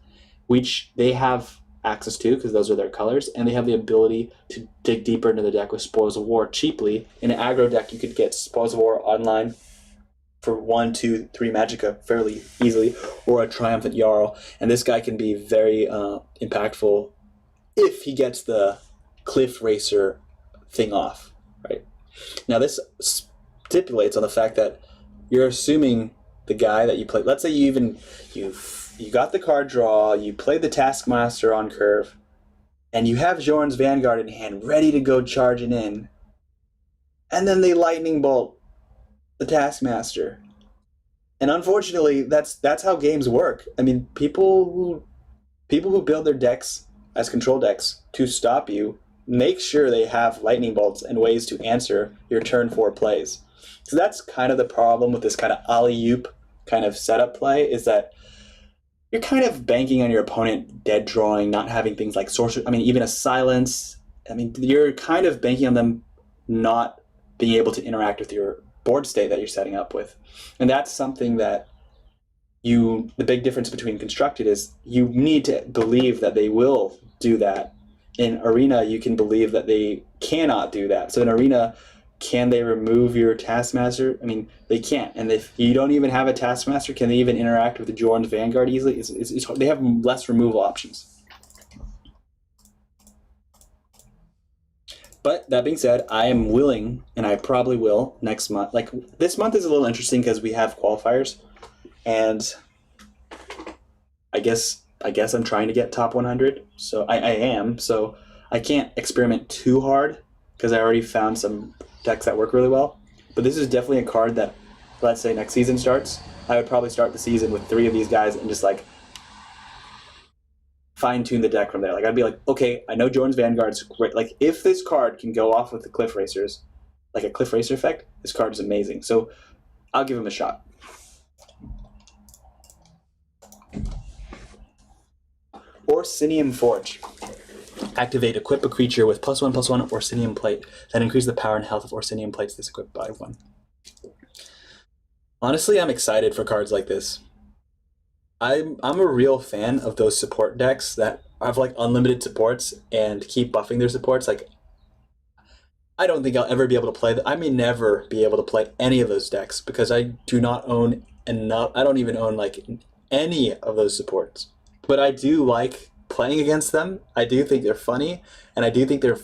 which they have access to because those are their colors, and they have the ability to dig deeper into the deck with Spoils of War cheaply. In an aggro deck, you could get Spoils of War online for 1, 2, 3 Magicka fairly easily, or a Triumphant Jarl, and this guy can be very impactful if he gets the Cliff Racer thing off, right? Now this stipulates on the fact that you're assuming the guy that you play, let's say you got the card draw, you played the Taskmaster on curve, and you have Jorn's Vanguard in hand ready to go charging in, and then they lightning bolt the Taskmaster. And unfortunately, that's how games work. I mean, people who build their decks as control decks to stop you make sure they have lightning bolts and ways to answer your turn 4 plays. So that's kind of the problem with this kind of alley-oop kind of setup play, is that you're kind of banking on your opponent dead drawing, not having things like sorcery. I mean, even a silence. I mean, you're kind of banking on them not being able to interact with your board state that you're setting up with. And that's something that the big difference between constructed is you need to believe that they will do that. In Arena, you can believe that they cannot do that. So in Arena, can they remove your Taskmaster? I mean, they can't. And if you don't even have a Taskmaster, can they even interact with the Jordan's Vanguard easily? They have less removal options. But that being said, I am willing, and I probably will next month. Like, this month is a little interesting because we have qualifiers, and I guess I'm trying to get top 100. So I am. So I can't experiment too hard because I already found some decks that work really well. But this is definitely a card that, let's say next season starts, I would probably start the season with 3 of these guys and just like fine-tune the deck from there. Like, I'd be like, okay, I know Jordan's Vanguard's great. Like, if this card can go off with the Cliff Racers, like a Cliff Racer effect, this card is amazing. So I'll give him a shot. Iam Forge. Activate, equip a creature with +1/+1 Orsinium Plate, then increase the power and health of Orsinium Plates this equipped by 1. Honestly, I'm excited for cards like this. I'm a real fan of those support decks that have like unlimited supports and keep buffing their supports. Like, I don't think I'll ever be able to play I may never be able to play any of those decks because I do not own enough. I don't even own like any of those supports. But I do like playing against them. I do think they're funny, and I do think they're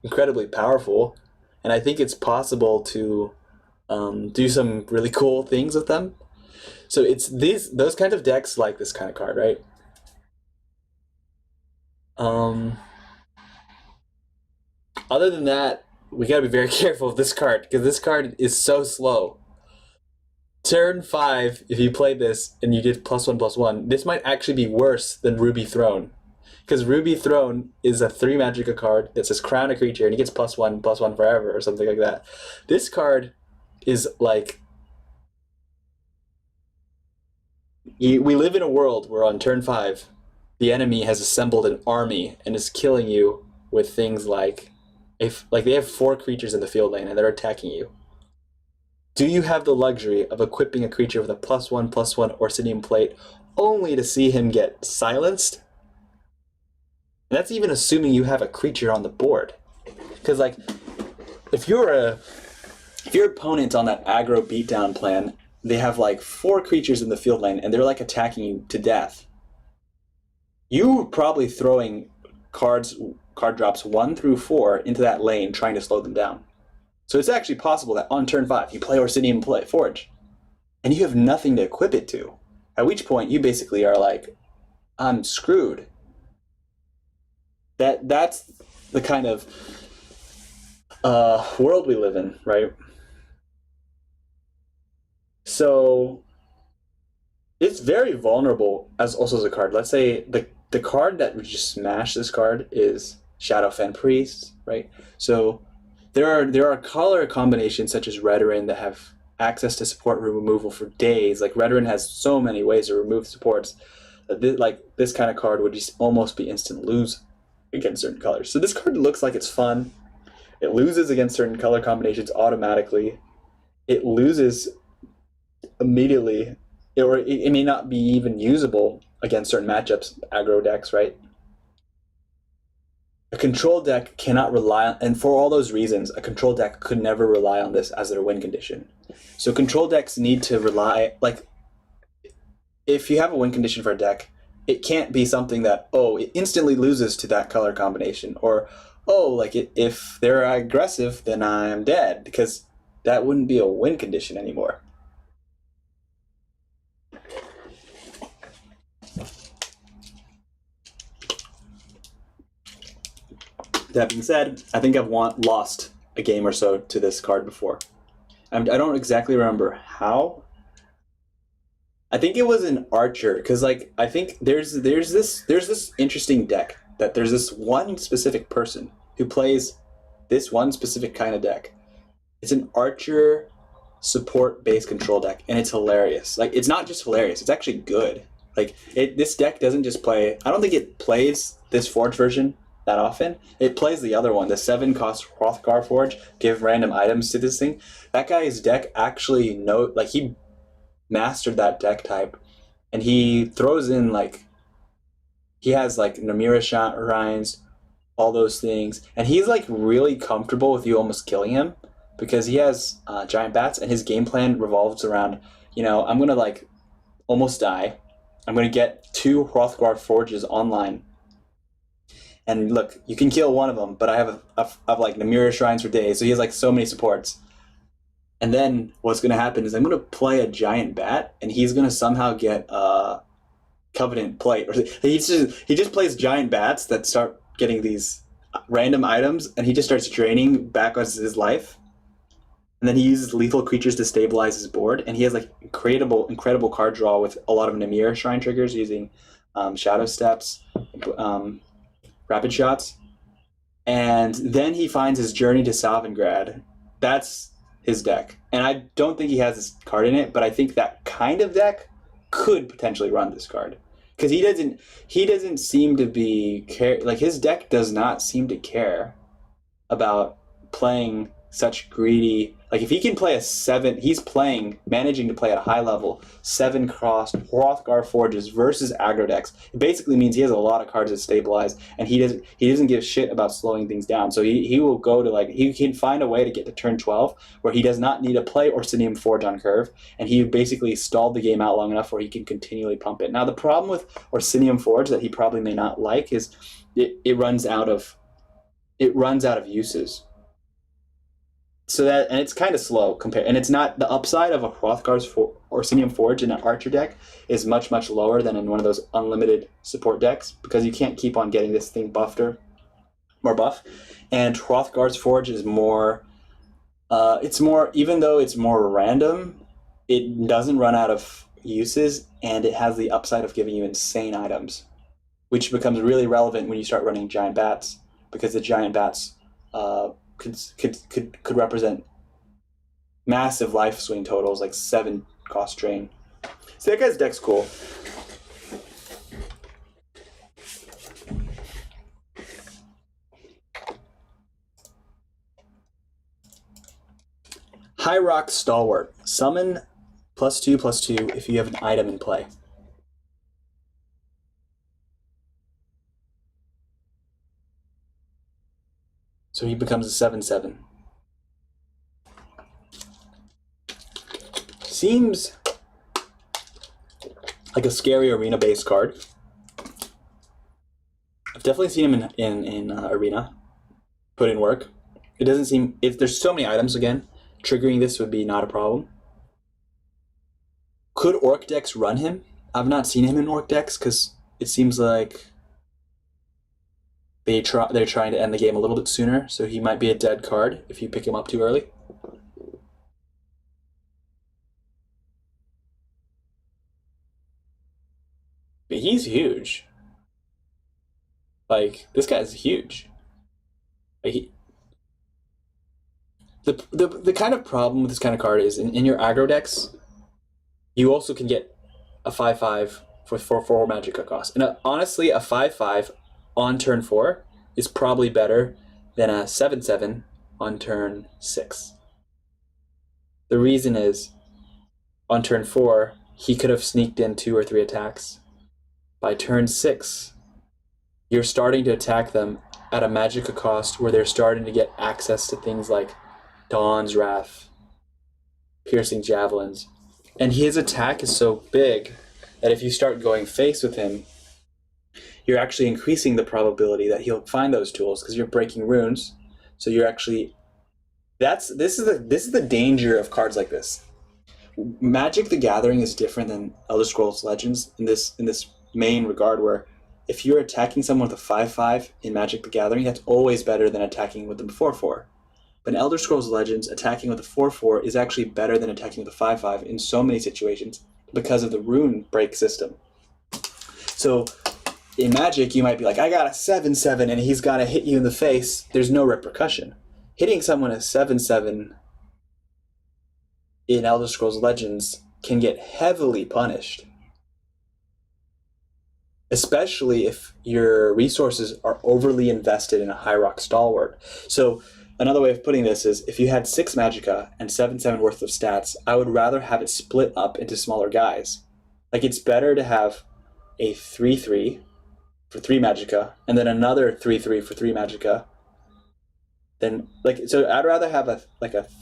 incredibly powerful, and I think it's possible to do some really cool things with them. So it's those kinds of decks like this kind of card, right? Other than that, we gotta be very careful of this card because this card is so slow. Turn 5, if you played this and you did +1/+1, this might actually be worse than Ruby Throne. Because Ruby Throne is a 3 Magicka card that says crown a creature and he gets +1/+1 forever or something like that. This card is like, we live in a world where on turn 5, the enemy has assembled an army and is killing you with things like, they have 4 creatures in the field lane and they're attacking you. Do you have the luxury of equipping a creature with a +1/+1 Orsinium Plate only to see him get silenced? And that's even assuming you have a creature on the board. Because like, if your opponent on that aggro beatdown plan, they have like 4 creatures in the field lane and they're like attacking you to death. You're probably throwing card drops 1 through 4 into that lane trying to slow them down. So it's actually possible that on turn 5, you play Iam Forge, and you have nothing to equip it to, at which point you basically are like, I'm screwed. That's the kind of world we live in, right? So it's very vulnerable as a card. Let's say the card that would just smash this card is Shadowfen Priest, right? So there are color combinations such as Redoran that have access to support removal for days. Like, Redoran has so many ways to remove supports that this kind of card would just almost be instant lose against certain colors. So this card looks like it's fun. It loses against certain color combinations automatically. It loses immediately, or it may not be even usable against certain matchups, aggro decks, right? A control deck cannot rely on, and for all those reasons, a control deck could never rely on this as their win condition. So control decks need to rely, like, if you have a win condition for a deck, it can't be something that, oh, it instantly loses to that color combination, or, oh, like, if they're aggressive, then I'm dead, because that wouldn't be a win condition anymore. That being said, I think I've lost a game or so to this card before. I don't exactly remember how, I think it was an archer because like I think there's this interesting deck that there's this one specific person who plays this one specific kind of deck. It's an archer support based control deck, and it's hilarious. Like it's not just hilarious; it's actually good. Like this deck doesn't just play. I don't think it plays this Forge version that often. It plays the other one, the 7-cost Hrothgar Forge. Give random items to this thing. That guy's deck actually he mastered that deck type, and he throws in like he has like Namira Shrines, all those things, and he's like really comfortable with you almost killing him because he has giant bats, and his game plan revolves around, I'm gonna like almost die, I'm gonna get 2 Hrothgar Forges online, and look, you can kill one of them, but I have like Namira Shrines for days, so he has like so many supports. And then what's going to happen is I'm going to play a giant bat, and he's going to somehow get a Covenant Plate. Or he just plays giant bats that start getting these random items, and he just starts draining back on his life. And then he uses lethal creatures to stabilize his board, and he has like incredible card draw with a lot of Namir Shrine triggers using Shadow Steps, Rapid Shots. And then he finds his journey to Salvage. That's his deck, and I don't think he has this card in it, but I think that kind of deck could potentially run this card because he doesn't seem to be like his deck does not seem to care about playing such greedy. Like if he can play a 7, he's managing to play at a high level 7-cost Hrothgar Forges versus aggro decks. It basically means he has a lot of cards that stabilize, and he doesn't give a shit about slowing things down. So he will go to he can find a way to get to turn 12 where he does not need to play Ornamental Forge on curve, and he basically stalled the game out long enough where he can continually pump it. Now the problem with Ornamental Forge that he probably may not like is it runs out of uses. So and it's kind of slow and it's not the upside of a Hrothgar's Ornamental Forge in an archer deck is much lower than in one of those unlimited support decks because you can't keep on getting this thing more buff. And Hrothgar's Forge is more, even though it's more random, it doesn't run out of uses, and it has the upside of giving you insane items, which becomes really relevant when you start running giant bats because the giant bats could represent massive life swing totals, like 7 cost drain. So that guy's deck's cool. High Rock Stalwart. Summon +2/+2 if you have an item in play. So he becomes a 7/7. Seems like a scary arena-based card. I've definitely seen him in arena put in work. It doesn't seem, if there's so many items again, triggering this would be not a problem. Could orc decks run him? I've not seen him in orc decks because it seems like they're trying to end the game a little bit sooner, so he might be a dead card if you pick him up too early. But he's huge. Like, this guy's huge. Like the kind of problem with this kind of card is in your aggro decks, you also can get a 5/5 for 4 magic cost. And honestly, a 5/5 on turn 4 is probably better than a 7/7 on turn 6. The reason is, on turn 4, he could have sneaked in 2 or 3 attacks. By turn 6, you're starting to attack them at a magicka cost where they're starting to get access to things like Dawn's Wrath, Piercing Javelins. And his attack is so big that if you start going face with him, you're actually increasing the probability that he'll find those tools because you're breaking runes. So you're actually this is the danger of cards like this. Magic the Gathering is different than Elder Scrolls Legends in this main regard, where if you're attacking someone with a 5/5 in Magic the Gathering, that's always better than attacking with them 4/4. But in Elder Scrolls Legends, attacking with a 4/4 is actually better than attacking with a 5/5 in so many situations. because of the rune break system. So in Magic, you might be like, I got a 7/7 and he's got to hit you in the face. There's no repercussion. Hitting someone a 7/7 in Elder Scrolls Legends can get heavily punished. Especially if your resources are overly invested in a High Rock Stalwart. So another way of putting this is, if you had 6 Magicka and 7/7 worth of stats, I would rather have it split up into smaller guys. Like, it's better to have a 3/3 for 3 Magicka, and then another 3/3 for 3 Magicka. Then, so I'd rather have a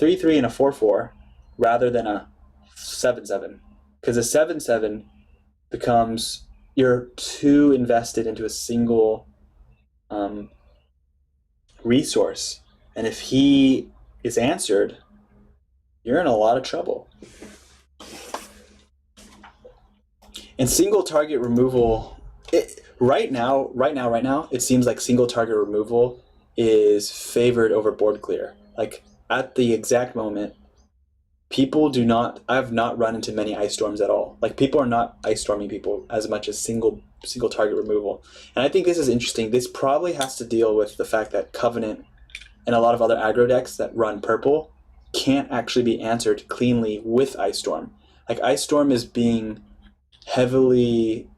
3/3 and a 4/4 rather than a 7/7, because a 7/7 becomes, you're too invested into a single resource, and if he is answered, you're in a lot of trouble. And single target removal, right now, it seems like single target removal is favored over board clear. Like, at the exact moment, I have not run into many ice storms at all. Like, people are not ice storming people as much as single target removal. And I think this is interesting. This probably has to deal with the fact that Covenant and a lot of other aggro decks that run purple can't actually be answered cleanly with ice storm. Like, ice storm is being heavily,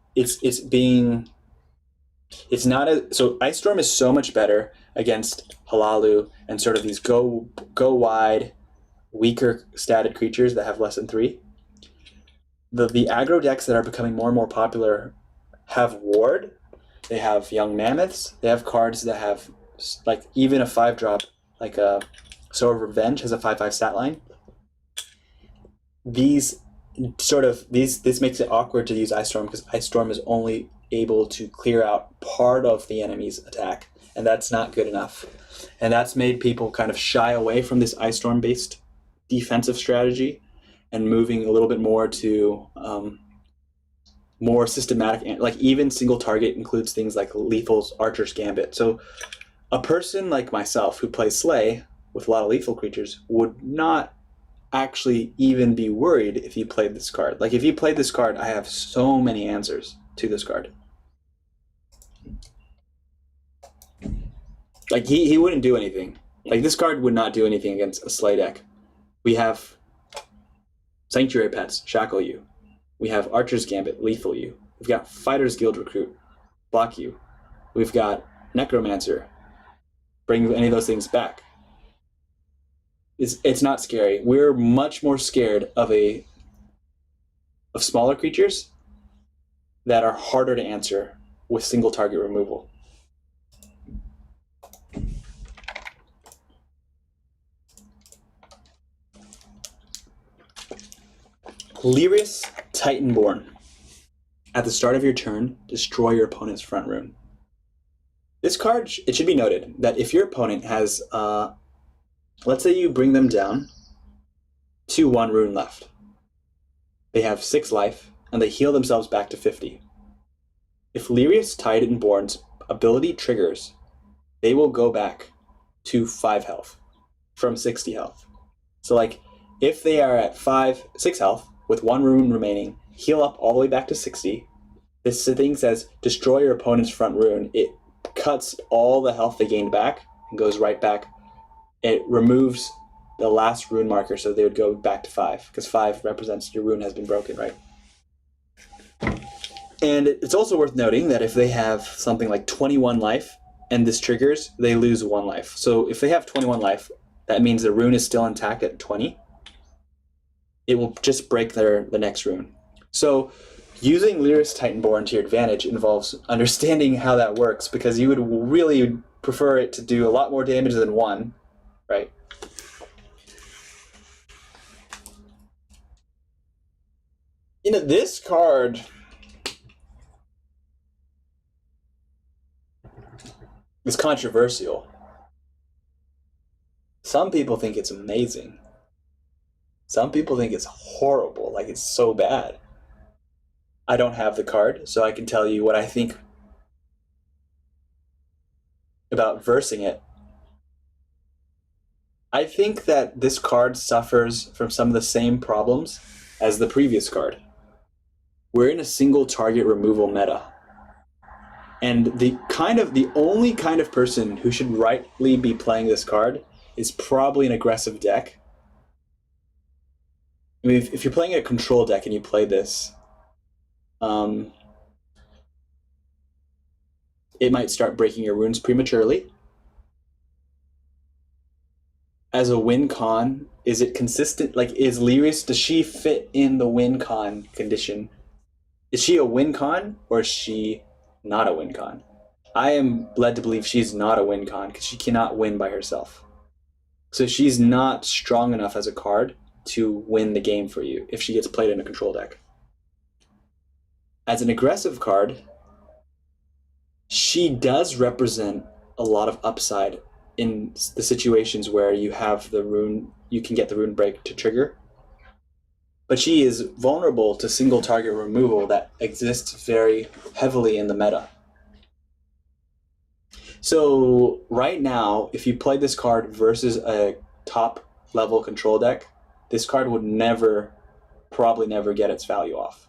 so ice storm is so much better against Halalu and sort of these go wide, weaker statted creatures that have less than 3. The aggro decks that are becoming more and more popular have Ward, they have Young Mammoths, they have cards that have, like, even a 5-drop, like a Sword of Revenge has a 5/5 stat line. This makes it awkward to use Ice Storm, because Ice Storm is only able to clear out part of the enemy's attack, and that's not good enough. And that's made people kind of shy away from this Ice Storm based defensive strategy and moving a little bit more to more systematic, like even single target includes things like Lethal's Archer's Gambit. So a person like myself who plays Slay with a lot of lethal creatures would not actually even be worried if you played this card. Like, if you played this card, I have so many answers to this card. Like, he wouldn't do anything. Like, this card would not do anything against a Slay deck. We have Sanctuary Pets, Shackle you. We have Archer's Gambit, Lethal you. We've got Fighter's Guild Recruit, block you. We've got Necromancer, bring any of those things back. It's not scary. We're much more scared of smaller creatures that are harder to answer with single target removal. Lyris Titanborn. At the start of your turn, destroy your opponent's front rune. This card, it should be noted that if your opponent has, let's say you bring them down to 1 rune left. They have 6 life, and they heal themselves back to 50. If Lyris Titanborn's ability triggers, they will go back to 5 health from 60 health. So, like, if they are at 6 health with 1 rune remaining, heal up all the way back to 60. This thing says, destroy your opponent's front rune. It cuts all the health they gained back and goes right back. It removes the last rune marker, so they would go back to 5, because 5 represents your rune has been broken, right? And it's also worth noting that if they have something like 21 life and this triggers, they lose 1 life. So if they have 21 life, that means the rune is still intact at 20. It will just break the next rune. So using Lyris Titanborn to your advantage involves understanding how that works, because you would really prefer it to do a lot more damage than 1, right? You know, this card is controversial. Some people think it's amazing. Some people think it's horrible, like it's so bad. I don't have the card, so I can tell you what I think about versing it. I think that this card suffers from some of the same problems as the previous card. we're in a single target removal meta. And the only kind of person who should rightly be playing this card is probably an aggressive deck. I mean, if you're playing a control deck and you play this, it might start breaking your runes prematurely. As a win con, is it consistent? Like, is Lyris, does she fit in the win con condition? Is she a win con or is she not a win con? I am led to believe she's not a win con because she cannot win by herself. So she's not strong enough as a card to win the game for you if she gets played in a control deck. As an aggressive card, she does represent a lot of upside in the situations where you have the rune, you can get the rune break to trigger. But she is vulnerable to single target removal that exists very heavily in the meta. So right now, if you play this card versus a top level control deck, this card would probably never get its value off.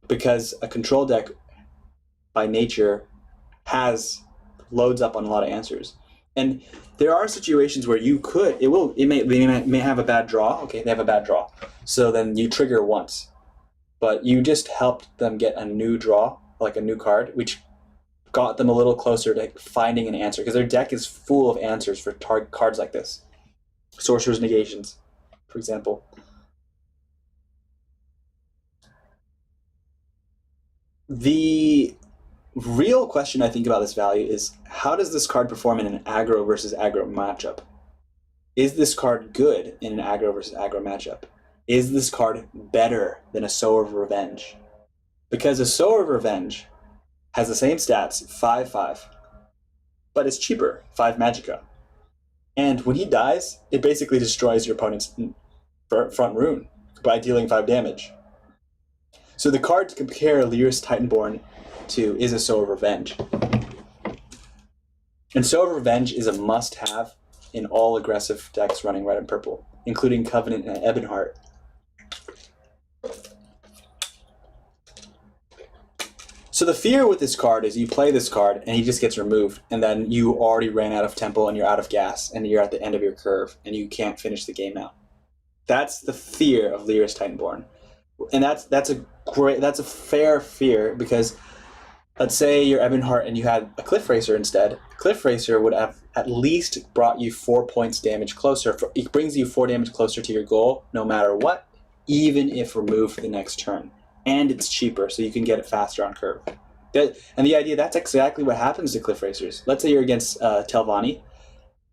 Because a control deck by nature loads up on a lot of answers. And there are situations where they may have a bad draw. Okay, they have a bad draw. So then you trigger once. But you just helped them get a new draw, like a new card, which got them a little closer to finding an answer. Because their deck is full of answers for cards like this. Sorcerer's Negations, for example. The real question I think about this value is, how does this card perform in an aggro versus aggro matchup? Is this card good in an aggro versus aggro matchup? Is this card better than a Sower of Revenge? Because a Sower of Revenge has the same stats, 5/5, but it's cheaper, 5 magicka. And when he dies, it basically destroys your opponent's front rune by dealing 5 damage. So the card to compare Lyris Titanborn to is a Sower of Revenge. And Sower of Revenge is a must-have in all aggressive decks running red and purple, including Covenant and Ebonheart. So the fear with this card is you play this card and he just gets removed, and then you already ran out of tempo and you're out of gas and you're at the end of your curve and you can't finish the game out. That's the fear of Lyris Titanborn. And that's a fair fear, because let's say you're Ebonheart and you had a Cliff Racer instead. Cliff Racer would have at least brought you 4 points damage closer. It brings you 4 damage closer to your goal no matter what, even if removed for the next turn. And it's cheaper, so you can get it faster on curve. And the idea, that's exactly what happens to Cliff Racers. Let's say you're against Telvanni.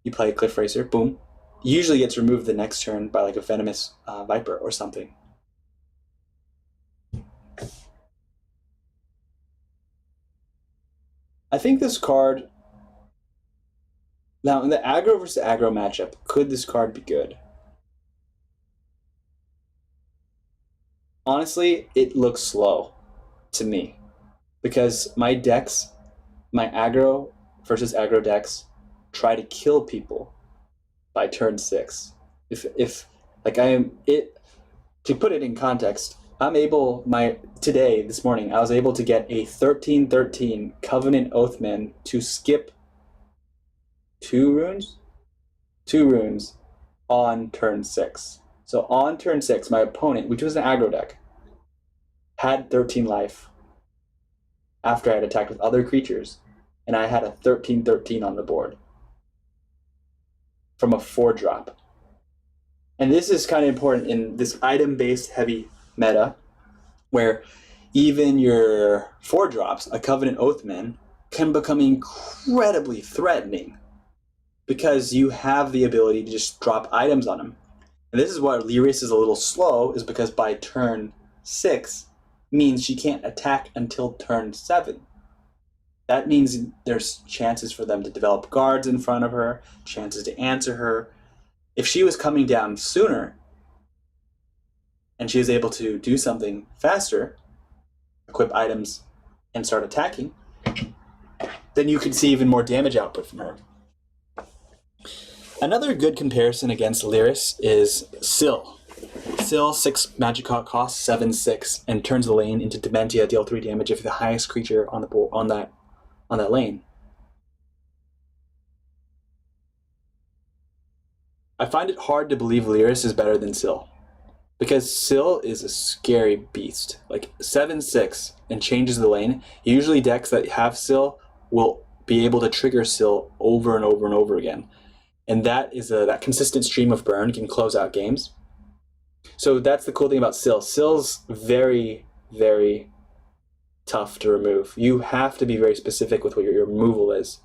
You play a Cliff Racer, boom. Usually gets removed the next turn by like a Venomous Viper or something. I think this card, now in the aggro versus aggro matchup, could this card be good? Honestly, it looks slow to me, because my aggro versus aggro decks try to kill people by turn 6. To put it in context, this morning, I was able to get a 13/13 Covenant Othman to skip 2 runes? 2 runes on turn 6. So on turn 6, my opponent, which was an aggro deck, had 13 life after I had attacked with other creatures, and I had a 13/13 on the board from a 4-drop. And this is kind of important in this item-based heavy meta, where even your 4-drops, a Covenant Oathman, can become incredibly threatening because you have the ability to just drop items on them. And this is why Lyris is a little slow, is because by turn 6 means she can't attack until turn 7. That means there's chances for them to develop guards in front of her, chances to answer her. If she was coming down sooner, and she was able to do something faster, equip items, and start attacking, then you could see even more damage output from her. Another good comparison against Lyris is Syl. Sil, 6 magic cost, 7/6, and turns the lane into Dementia, deal 3 damage if you're the highest creature on the board on that lane. I find it hard to believe Lyris is better than Sil. Because Sil is a scary beast. Like 7/6 and changes the lane. Usually decks that have Sil will be able to trigger Sil over and over and over again. And that is that consistent stream of burn can close out games. So that's the cool thing about Sil. Sil's very, very tough to remove. You have to be very specific with what your removal is.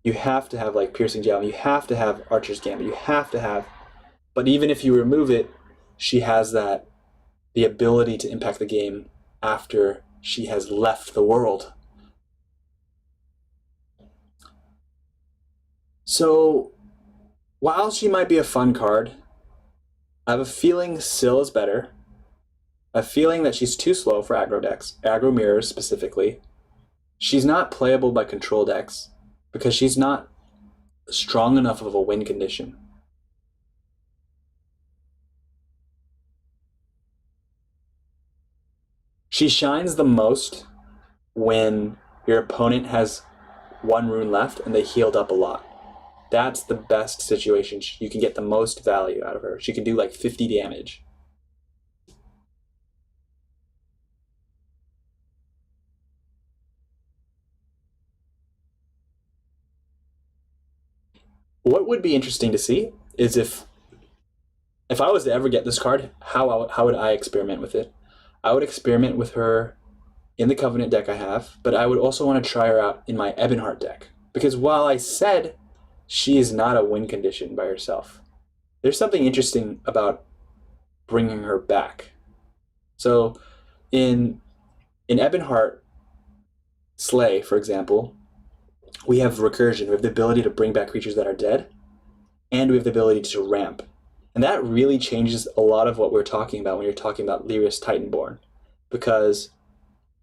You have to have like Piercing Javelin. You have to have Archer's Gambit. You have to have... But even if you remove it, she has the ability to impact the game after she has left the world. So, while she might be a fun card, I have a feeling Sil is better. I have a feeling that she's too slow for aggro decks, aggro mirrors specifically. She's not playable by control decks because she's not strong enough of a win condition. She shines the most when your opponent has 1 rune left and they healed up a lot. That's the best situation. You can get the most value out of her. She can do like 50 damage. What would be interesting to see is if I was to ever get this card, how would I experiment with it? I would experiment with her in the Covenant deck I have, but I would also want to try her out in my Ebonheart deck. Because while I said she is not a win condition by herself, there's something interesting about bringing her back. So in Ebonheart Slay, for example, we have recursion. We have the ability to bring back creatures that are dead, and we have the ability to ramp. And that really changes a lot of what we're talking about when you're talking about Lyris Titanborn. Because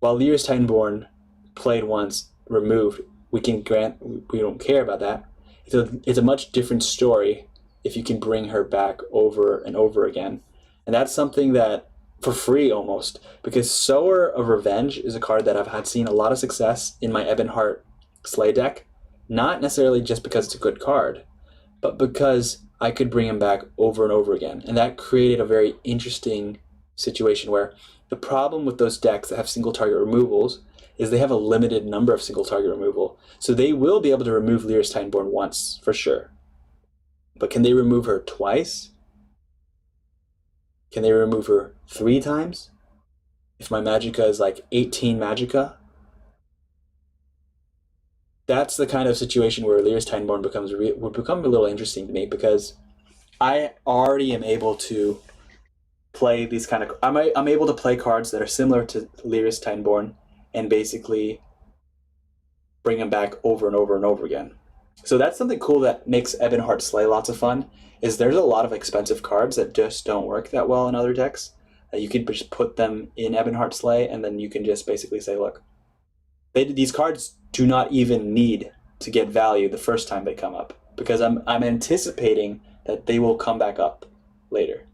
while Lyris Titanborn played once, removed, we don't care about that. It's a much different story if you can bring her back over and over again. And that's something that, for free almost, because Sower of Revenge is a card that I've had seen a lot of success in my Ebonheart Slay deck. Not necessarily just because it's a good card, but because I could bring him back over and over again. And that created a very interesting situation where the problem with those decks that have single target removals is they have a limited number of single target removal. So they will be able to remove Lyris Titanborn once, for sure. But can they remove her twice? Can they remove her 3 times? If my Magicka is like 18 Magicka? That's the kind of situation where Lyris Titanborn would become a little interesting to me, because I already am able to play these kind of... I'm able to play cards that are similar to Lyris Titanborn and basically bring them back over and over and over again. So that's something cool that makes Ebonheart Slay lots of fun, is there's a lot of expensive cards that just don't work that well in other decks. You could just put them in Ebonheart Slay, and then you can just basically say, look, these cards do not even need to get value the first time they come up, because I'm anticipating that they will come back up later.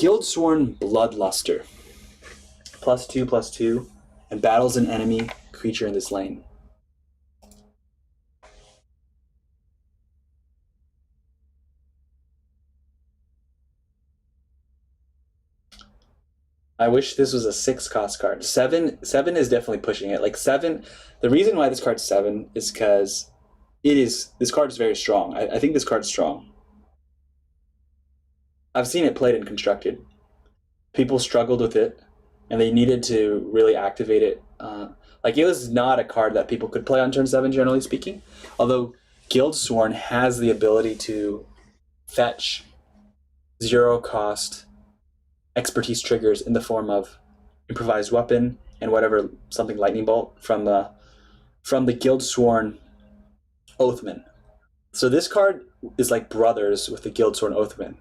Guildsworn Bloodluster. +2/+2, and battles an enemy creature in this lane. I wish this was a 6-cost card. 7 is definitely pushing it. Like 7, the reason why this card's 7 is because this card is very strong. I think this card's strong. I've seen it played and constructed. People struggled with it, and they needed to really activate it. Like, it was not a card that people could play on turn 7, generally speaking. Although Guildsworn has the ability to fetch 0 cost expertise triggers in the form of improvised weapon and whatever, something lightning bolt from the Guildsworn Othman. So this card is like brothers with the Guildsworn Othman.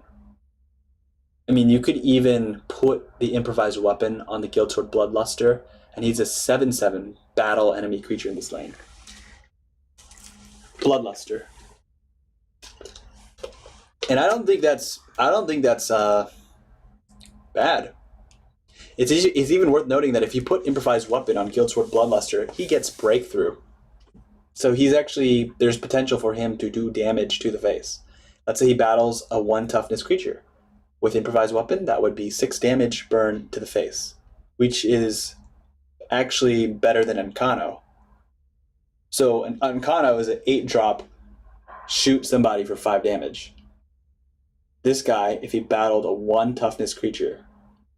I mean, you could even put the improvised weapon on the Guildsword Bloodluster, and he's a 7/7 battle enemy creature in this lane. Bloodluster. And I don't think that's bad. It's even worth noting that if you put improvised weapon on Guildsword Bloodluster, he gets breakthrough. So he's actually, there's potential for him to do damage to the face. Let's say he battles a 1 toughness creature. With improvised weapon, that would be 6 damage burn to the face, which is actually better than Uncano. So an Uncano is an 8-drop, shoot somebody for 5 damage. This guy, if he battled a 1 toughness creature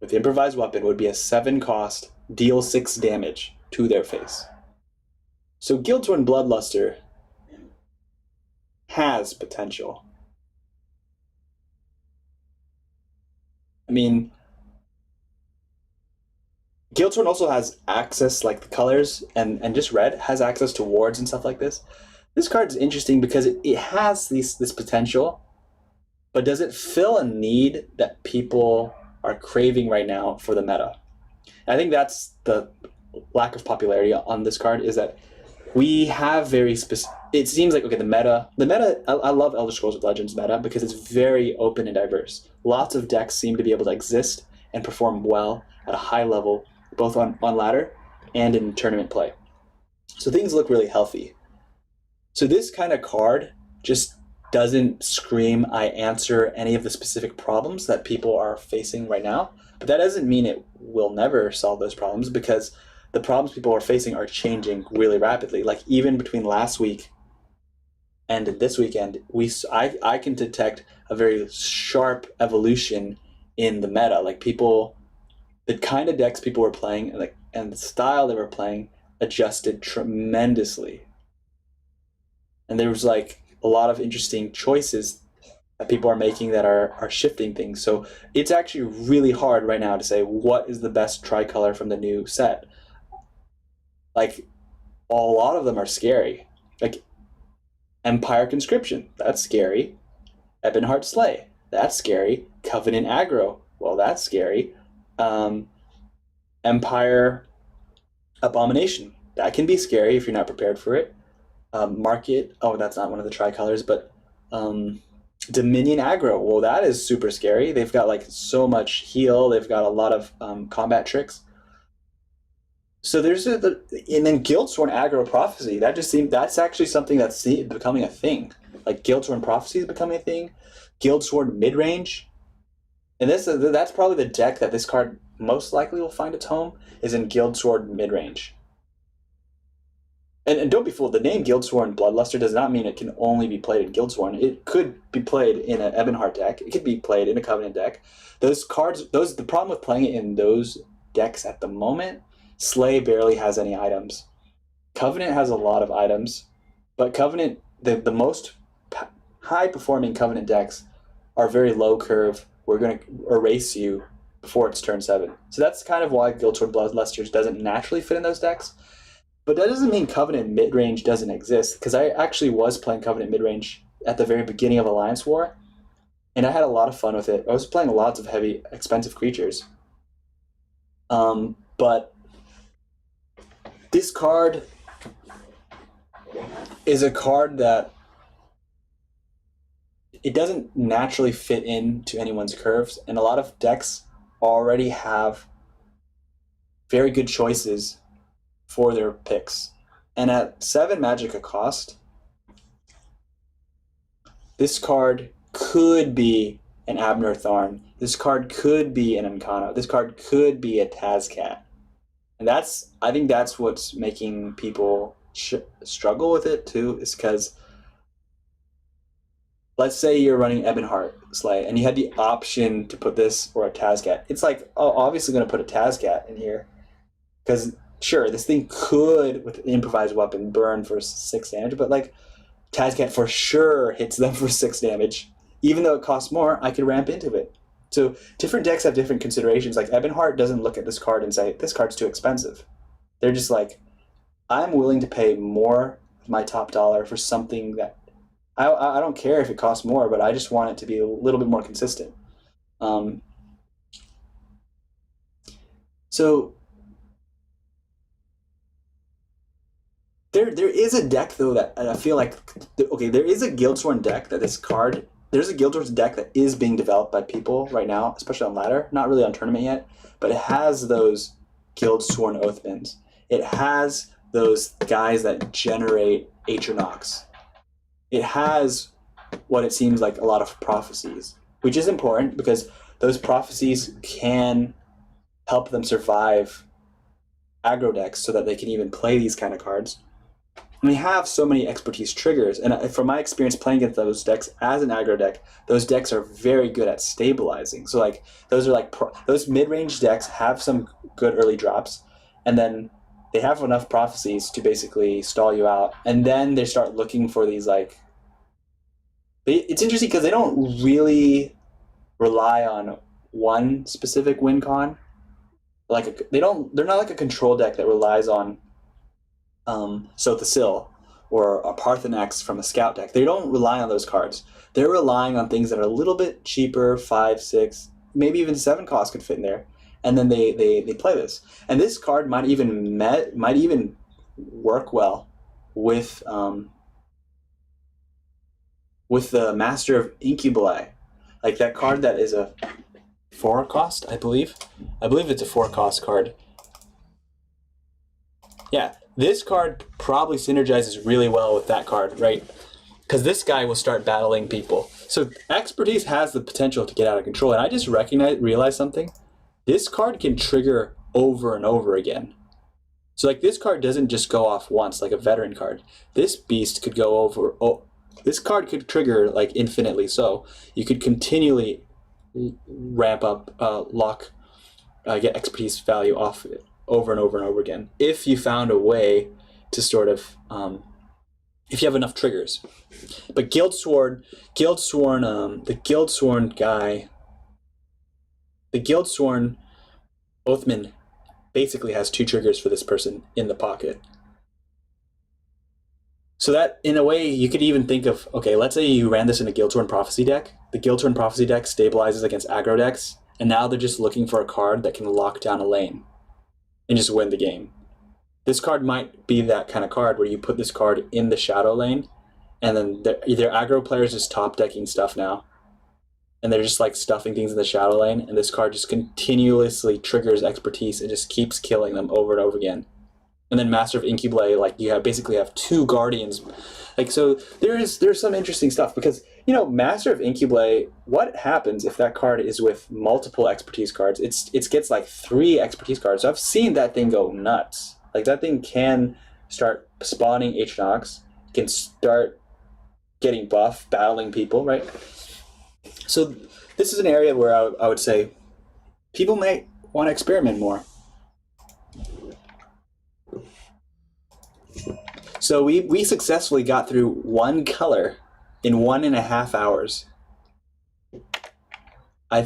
with improvised weapon, would be a 7 cost, deal 6 damage to their face. So Guildsworn Bloodluster has potential. I mean, Guildsworn also has access, like the colors, and just red has access to wards and stuff like this. This card is interesting because it has this potential, but does it fill a need that people are craving right now for the meta? I think that's the lack of popularity on this card, is that we have very specific. It seems like, okay, the meta. I love Elder Scrolls of Legends meta because it's very open and diverse. Lots of decks seem to be able to exist and perform well at a high level, both on ladder and in tournament play. So things look really healthy. So this kind of card just doesn't scream, I answer any of the specific problems that people are facing right now. But that doesn't mean it will never solve those problems, because the problems people are facing are changing really rapidly. Like even between last week and this weekend, I can detect a very sharp evolution in the meta. Like people, the kind of decks people were playing and the style they were playing adjusted tremendously. And there was like a lot of interesting choices that people are making that are shifting things. So it's actually really hard right now to say what is the best tricolor from the new set. Like, a lot of them are scary. Like, Empire Conscription, that's scary. Ebonheart Slay, that's scary. Covenant Aggro, well, that's scary. Empire Abomination, that can be scary if you're not prepared for it. Market, oh, that's not one of the tricolors, but Dominion Aggro, well, that is super scary. They've got like so much heal, they've got a lot of combat tricks. So there's and then Guildsworn Aggro Prophecy. That's actually something that's becoming a thing. Like Guildsworn Prophecy is becoming a thing. Guildsworn Midrange, and that's probably the deck that this card most likely will find its home, is in Guildsworn Midrange. And don't be fooled. The name Guildsworn Bloodluster does not mean it can only be played in Guildsworn. It could be played in an Ebonheart deck. It could be played in a Covenant deck. Those cards, the problem with playing it in those decks at the moment. Slay barely has any items. Covenant has a lot of items, but Covenant, the most high-performing Covenant decks are very low curve. We're going to erase you before it's turn 7. So that's kind of why Guildsworn Bloodlusters doesn't naturally fit in those decks. But that doesn't mean Covenant midrange doesn't exist, because I actually was playing Covenant midrange at the very beginning of Alliance War, and I had a lot of fun with it. I was playing lots of heavy, expensive creatures. But this card is a card that it doesn't naturally fit into anyone's curves, and a lot of decks already have very good choices for their picks. And at 7 Magicka cost, this card could be an Abner Tharn. This card could be an Uncano. This card could be a Tazcat. And I think that's what's making people struggle with it too, is because let's say you're running Ebonheart Slay and you had the option to put this or a Tazcat. It's like, oh, obviously going to put a Tazcat in here, because sure, this thing could, with an improvised weapon, burn for 6 damage, but like Tazcat for sure hits them for 6 damage. even though it costs more, I could ramp into it. So different decks have different considerations. Like Ebonheart doesn't look at this card and say, this card's too expensive. They're just like, I'm willing to pay more of my top dollar for something that I don't care if it costs more, but I just want it to be a little bit more consistent. So there is a deck though that I feel like, okay, there is a Guildsworn deck that this card. There's a Guildsworn deck that is being developed by people right now, especially on ladder, not really on tournament yet, but it has those Guildsworn Oathmans. It has those guys that generate Aetronox. It has what it seems like a lot of prophecies, which is important because those prophecies can help them survive aggro decks so that they can even play these kind of cards. And they have so many expertise triggers, and from my experience playing against those decks as an aggro deck, those decks are very good at stabilizing. So like those are like those mid-range decks have some good early drops, and then they have enough prophecies to basically stall you out, and then they start looking for these like. It's interesting because they don't really rely on one specific win con. Like they're not like a control deck that relies on Sothasil or a Parthenax from a scout deck. They don't rely on those cards. They're relying on things that are a little bit cheaper, 5, 6, maybe even 7 costs could fit in there, and then they play this. And this card might even work well with the Master of Incubili, like that card that is a 4 cost, I believe. I believe it's a 4 cost card. Yeah, this card probably synergizes really well with that card, right? Because this guy will start battling people. So expertise has the potential to get out of control, and I just realized something. This card can trigger over and over again. So like this card doesn't just go off once like a veteran card. This beast could go over. This card could trigger like infinitely. So you could continually ramp up, get expertise value off of it over and over and over again, if you found a way to sort of, if you have enough triggers. But the Guildsworn Oathman basically has 2 triggers for this person in the pocket. So that, in a way, you could even think of, okay, let's say you ran this in a Guildsworn Prophecy deck. The Guildsworn Prophecy deck stabilizes against aggro decks, and now they're just looking for a card that can lock down a lane and just win the game. This card might be that kind of card where you put this card in the shadow lane, and then their aggro players just top decking stuff now, and they're just like stuffing things in the shadow lane, and this card just continuously triggers expertise and just keeps killing them over and over again. And then Master of Incubili, like you basically have 2 guardians. Like, so there's some interesting stuff because, you know, Master of Incubili, what happens if that card is with multiple expertise cards? It gets like 3 expertise cards. So I've seen that thing go nuts. Like that thing can start spawning Aetronox, can start getting buff, battling people, right? So this is an area where I would say people may want to experiment more. So we successfully got through 1 color in 1.5 hours. I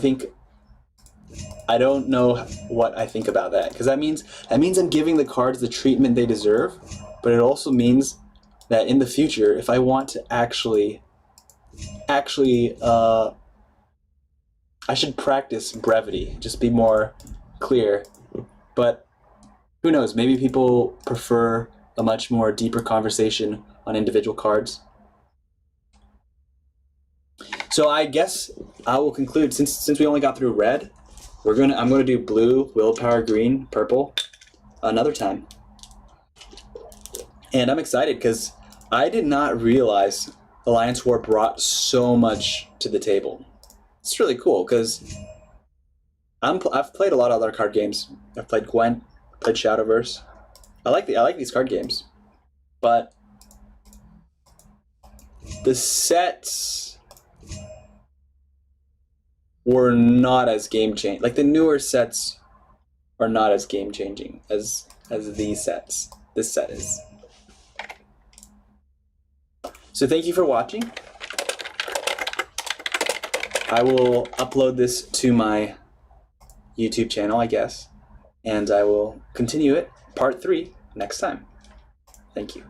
don't know what I think about that, because that means I'm giving the cards the treatment they deserve, but it also means that in the future, if I want to actually I should practice brevity, just be more clear. But who knows, maybe people prefer a much more deeper conversation on individual cards. So I guess I will conclude, since we only got through red, I'm gonna do blue, willpower, green, purple another time. And I'm excited because I did not realize Alliance War brought so much to the table. It's really cool because I've played a lot of other card games. I've played Gwent, played Shadowverse. I like these card games, but the sets were not as game changing. Like the newer sets are not as game changing as these sets. This set is. So thank you for watching. I will upload this to my YouTube channel, I guess, and I will continue it, part 3, next time. Thank you.